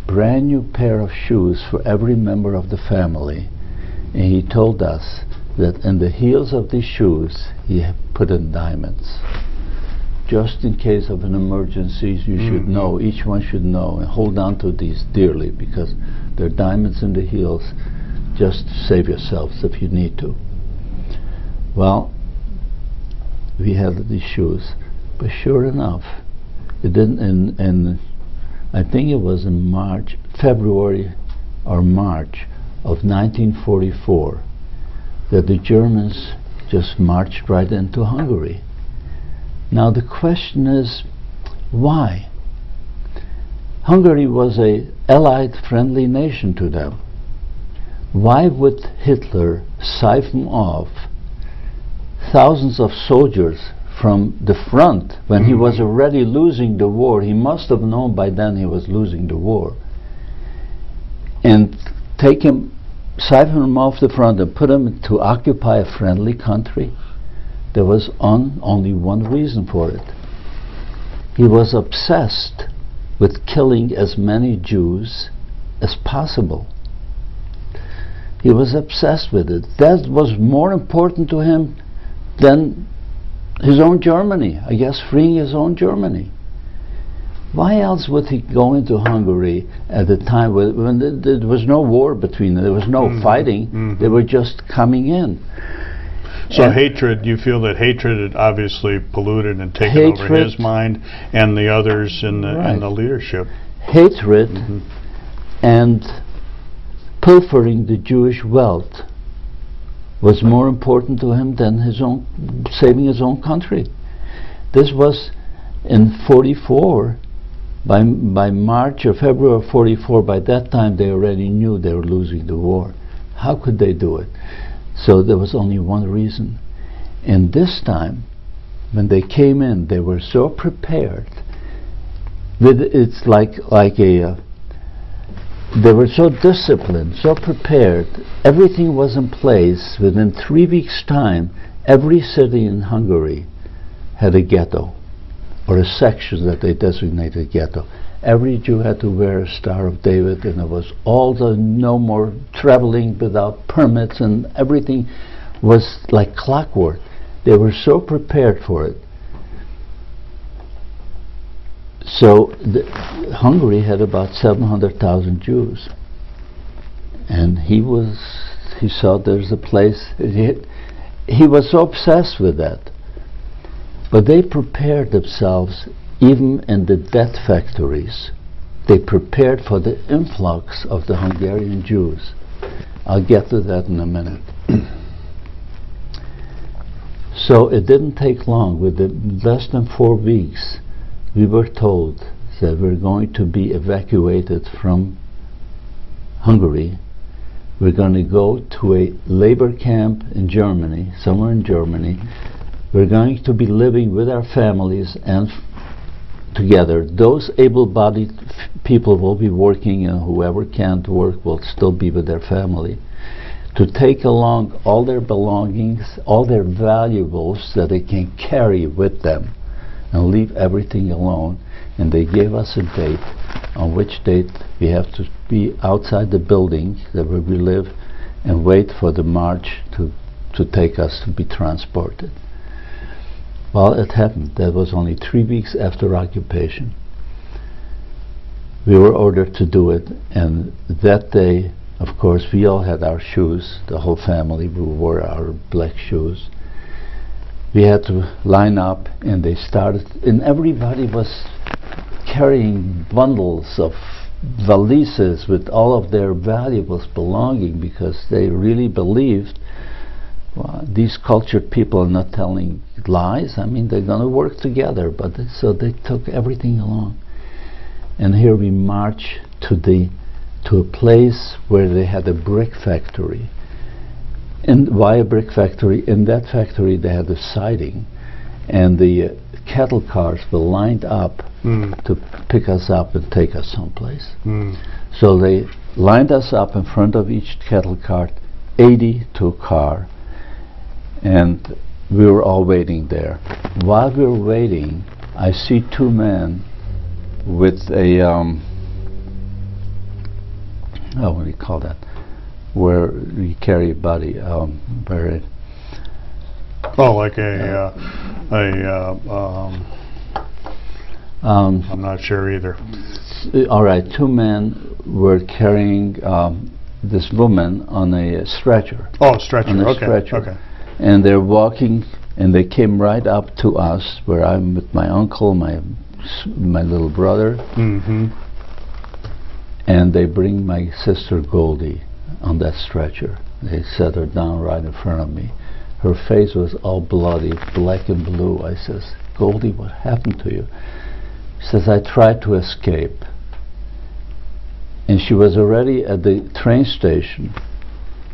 brand new pair of shoes for every member of the family, and he told us that in the heels of these shoes he had put in diamonds. Just in case of an emergency, you should know, each one should know, and hold on to these dearly, because they're diamonds in the heels. Just save yourselves if you need to. Well, we had these shoes, but sure enough, it didn't. And I think it was in February or March of 1944 that the Germans just marched right into Hungary. Now the question is, why? Hungary was an allied friendly nation to them. Why would Hitler siphon off thousands of soldiers from the front when he was already losing the war? He must have known by then he was losing the war. And siphon him off the front and put him to occupy a friendly country? There was only one reason for it. He was obsessed with killing as many Jews as possible. He was obsessed with it. That was more important to him than his own Germany, I guess, freeing his own Germany. Why else would he go into Hungary at the time when there was no war between them, there was no fighting, they were just coming in? So hatred, you feel that hatred had obviously polluted and taken over his mind and the others in the leadership. Hatred and pilfering the Jewish wealth was more important to him than saving his own country. This was in 44. By March or February of 44, by that time they already knew they were losing the war. How could they do it? So there was only one reason. And this time, when they came in, they were so prepared. It's like a they were so disciplined, so prepared. Everything was in place. Within 3 weeks' time, every city in Hungary had a ghetto, or a section that they designated ghetto. Every Jew had to wear a Star of David, and it was all the no more traveling without permits, and everything was like clockwork. They were so prepared for it. So Hungary had about 700,000 Jews, and he saw there's a place. He was so obsessed with that. But they prepared themselves, even in the death factories. They prepared for the influx of the Hungarian Jews. I'll get to that in a minute. So it didn't take long. Within less than 4 weeks, we were told that we're going to be evacuated from Hungary. We're going to go to a labor camp in Germany, somewhere in Germany. We're going to be living with our families and together. Those able-bodied people will be working, and whoever can't work will still be with their family. To take along all their belongings, all their valuables that they can carry with them, and leave everything alone. And they gave us a date, on which date we have to be outside the building that where we live and wait for the march to take us to be transported. Well, it happened. That was only 3 weeks after occupation. We were ordered to do it, and that day, of course, we all had our shoes, the whole family. We wore our black shoes. We had to line up, and they started, and everybody was carrying bundles of valises with all of their valuables belonging, because they really believed, well, these cultured people are not telling lies. I mean, they're going to work together. But so they took everything along, and here we march to a place where they had a brick factory. And why a brick factory? In that factory they had a siding, and the cattle cars were lined up to pick us up and take us someplace. So they lined us up in front of each cattle cart, 80 to a car, and we were all waiting there. While we were waiting, I see 2 men with a what do you call that? Where you carry a body, where it... Oh, like I'm not sure either. All right, 2 men were carrying this woman on a stretcher. Oh, stretcher, on a okay. Stretcher. Okay. And they're walking, and they came right up to us, where I'm with my uncle, my little brother, and they bring my sister Goldie on that stretcher. They set her down right in front of me. Her face was all bloody, black and blue. I says, "Goldie, what happened to you?" She says, "I tried to escape." And she was already at the train station,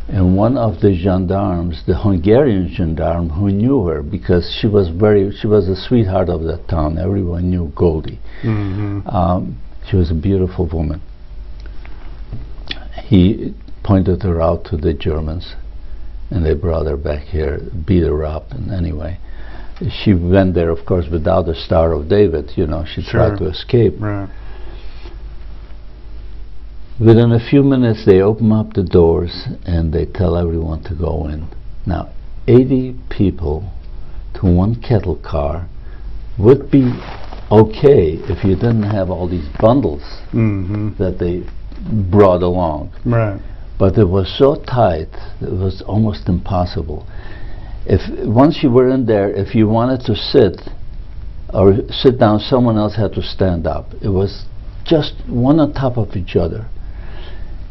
and one of the gendarmes, the Hungarian gendarme who knew her, because she was a sweetheart of that town. Everyone knew Goldie. She was a beautiful woman. He pointed her out to the Germans, and they brought her back here, beat her up, and anyway, she went there, of course, without the Star of David. You know, she tried to escape. Right. Within a few minutes, they open up the doors and they tell everyone to go in. Now, 80 people to one cattle car would be okay if you didn't have all these bundles that they brought along. Right. But it was so tight, it was almost impossible. Once you were in there, if you wanted to sit or sit down, someone else had to stand up. It was just one on top of each other.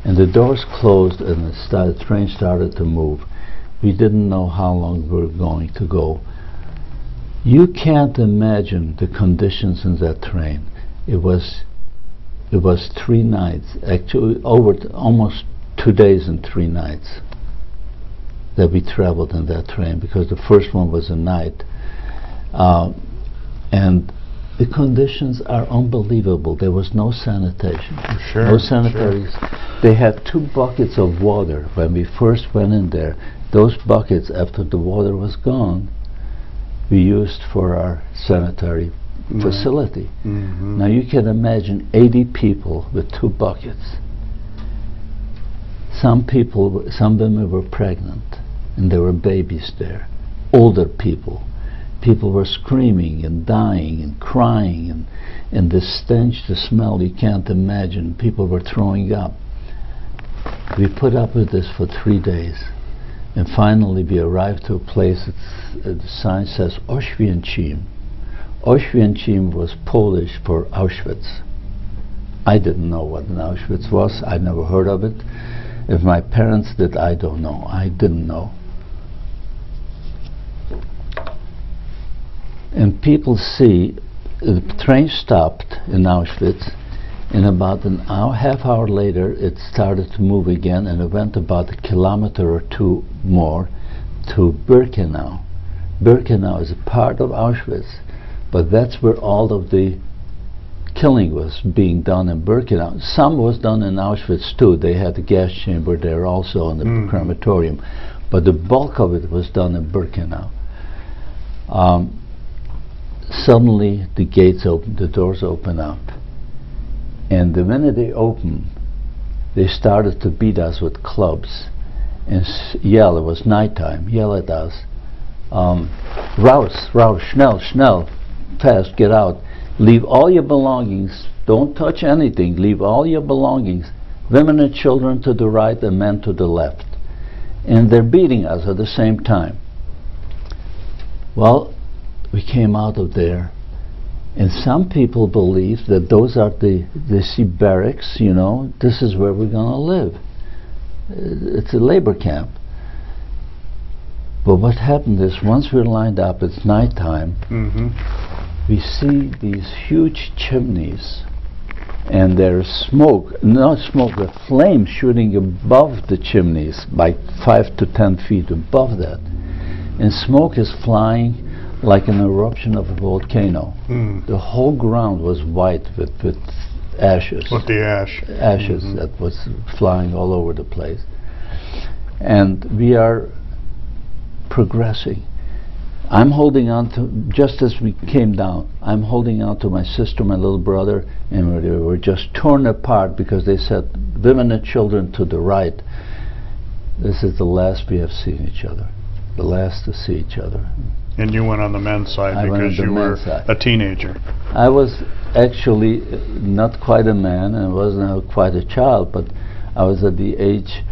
And the doors closed, and the train started to move. We didn't know how long we were going to go. You can't imagine the conditions in that train. It was 3 nights, actually over almost 2 days and 3 nights. that we traveled in that train, because the first one was a night. And the conditions are unbelievable. There was no sanitation, no sanitaries. They had 2 buckets of water when we first went in there. Those buckets, after the water was gone, we used for our sanitary facility. Now you can imagine 80 people with 2 buckets. Some women were pregnant, and there were babies there. Older people. People were screaming and dying and crying, and the stench, the smell, you can't imagine. People were throwing up. We put up with this for 3 days, and finally we arrived to a place, the sign says Oświęcim. Oświęcim was Polish for Auschwitz. I didn't know what an Auschwitz was. I never heard of it. If my parents did, I don't know. I didn't know. And people see, the train stopped in Auschwitz, and about an hour, half hour later, it started to move again, and it went about 1 kilometer or 2 more to Birkenau. Birkenau is a part of Auschwitz, but that's where all of the killing was being done in Birkenau. Some was done in Auschwitz too. They had a gas chamber there also in the crematorium, but the bulk of it was done in Birkenau. Suddenly the gates opened, the doors opened up, and the minute they opened, they started to beat us with clubs and yell. It was nighttime. Yell at us, raus, raus, schnell, schnell, fast, get out. Leave all your belongings. Don't touch anything. Leave all your belongings. Women and children to the right and men to the left. And they're beating us at the same time. Well, we came out of there, and some people believe that those are they see barracks, you know, this is where we're going to live. It's a labor camp. But what happened is, once we're lined up, it's nighttime, we see these huge chimneys, and there's smoke, not smoke, but flame shooting above the chimneys, like 5 to 10 feet above that. And smoke is flying like an eruption of a volcano. The whole ground was white with ashes. With the ash. Ashes that was flying all over the place. And we are progressing. I'm holding on to, just as we came down, I'm holding on to my sister, my little brother, and we were just torn apart because they said, women and children to the right. This is the last we have seen each other. The last to see each other. And you went on the men's side because you were a teenager. I was actually not quite a man, and wasn't quite a child, but I was at the age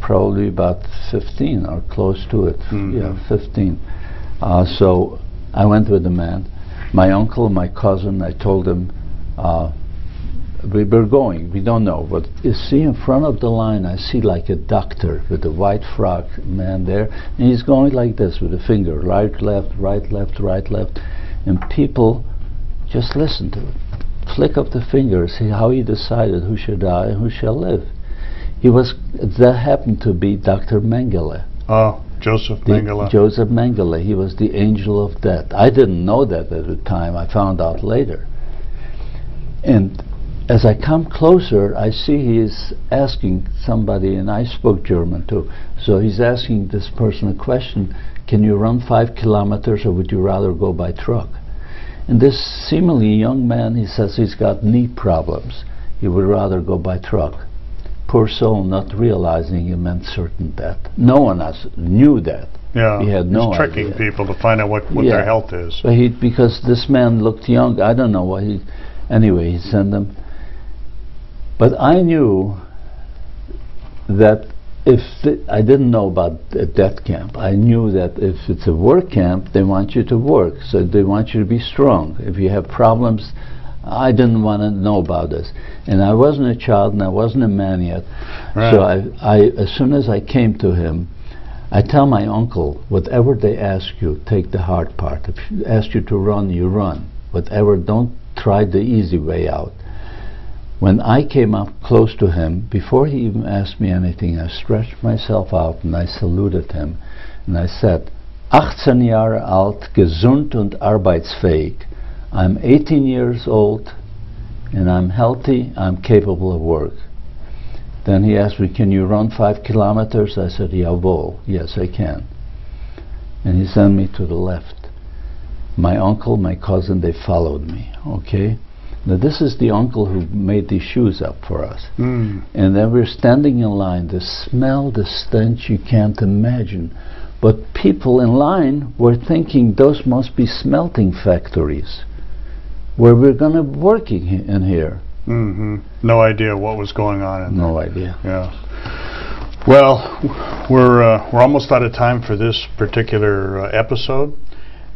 probably about 15 or close to it. Yeah, 15. So I went with the man. My uncle, my cousin, I told him, we were going, we don't know, but you see in front of the line, I see like a doctor with a white frock man there, and he's going like this with a finger, right, left, right, left, right, left, and people just listen to it. Flick of the finger, see how he decided who should die and who shall live. He was, that happened to be Dr. Mengele. Oh, Joseph Mengele. Joseph Mengele, he was the angel of death. I didn't know that at the time, I found out later. And as I come closer, I see he is asking somebody, and I spoke German too, so he's asking this person a question, can you run 5 kilometers or would you rather go by truck? And this seemingly young man, he says he's got knee problems. He would rather go by truck. Poor soul, not realizing it meant certain death. No one else knew that. Yeah, he had no idea. Tricking people to find out what their health is. But because this man looked young, I don't know what he, anyway, he sent them. But I knew that if I didn't know about a death camp. I knew that if it's a work camp, they want you to work, so they want you to be strong. If you have problems, I didn't want to know about this. And I wasn't a child and I wasn't a man yet. Right. So as soon as I came to him, I tell my uncle, whatever they ask you, take the hard part. If they ask you to run, you run. Whatever, don't try the easy way out. When I came up close to him, before he even asked me anything, I stretched myself out and I saluted him. And I said, 18 Jahre alt, gesund und arbeitsfähig. I'm 18 years old and I'm healthy, I'm capable of work. Then he asked me, can you run 5 kilometers? I said, jawohl, yes I can. And he sent me to the left. My uncle, my cousin, they followed me, okay? Now this is the uncle who made these shoes up for us. And then we're standing in line, the smell, the stench, you can't imagine. But people in line were thinking those must be smelting factories where we're going to work in here. No idea what was going on in there. No idea. Yeah. Well, we're almost out of time for this particular episode,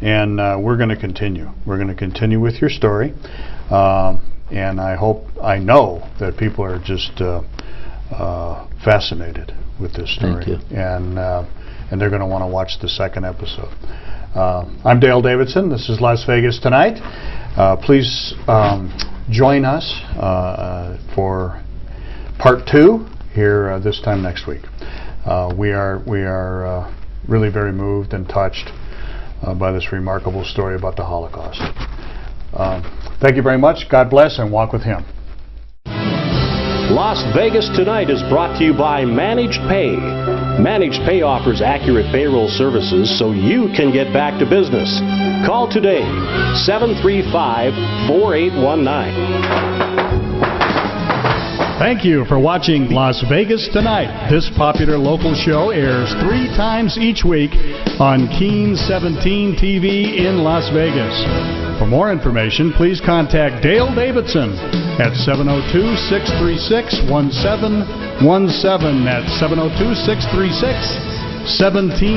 and we're going to continue. We're going to continue with your story, and I know that people are just fascinated with this story. Thank you. And they're going to want to watch the second episode. I'm Dale Davidson. This is Las Vegas Tonight. Please join us for part 2 here this time next week. We are really very moved and touched by this remarkable story about the Holocaust. Thank you very much. God bless, and walk with Him. Las Vegas Tonight is brought to you by Managed Pay. Managed Pay offers accurate payroll services so you can get back to business. Call today, 735-4819. Thank you for watching Las Vegas Tonight. This popular local show airs 3 times each week on Keen 17 TV in Las Vegas. For more information, please contact Dale Davidson at 702-636-1717. That's 702-636-1717.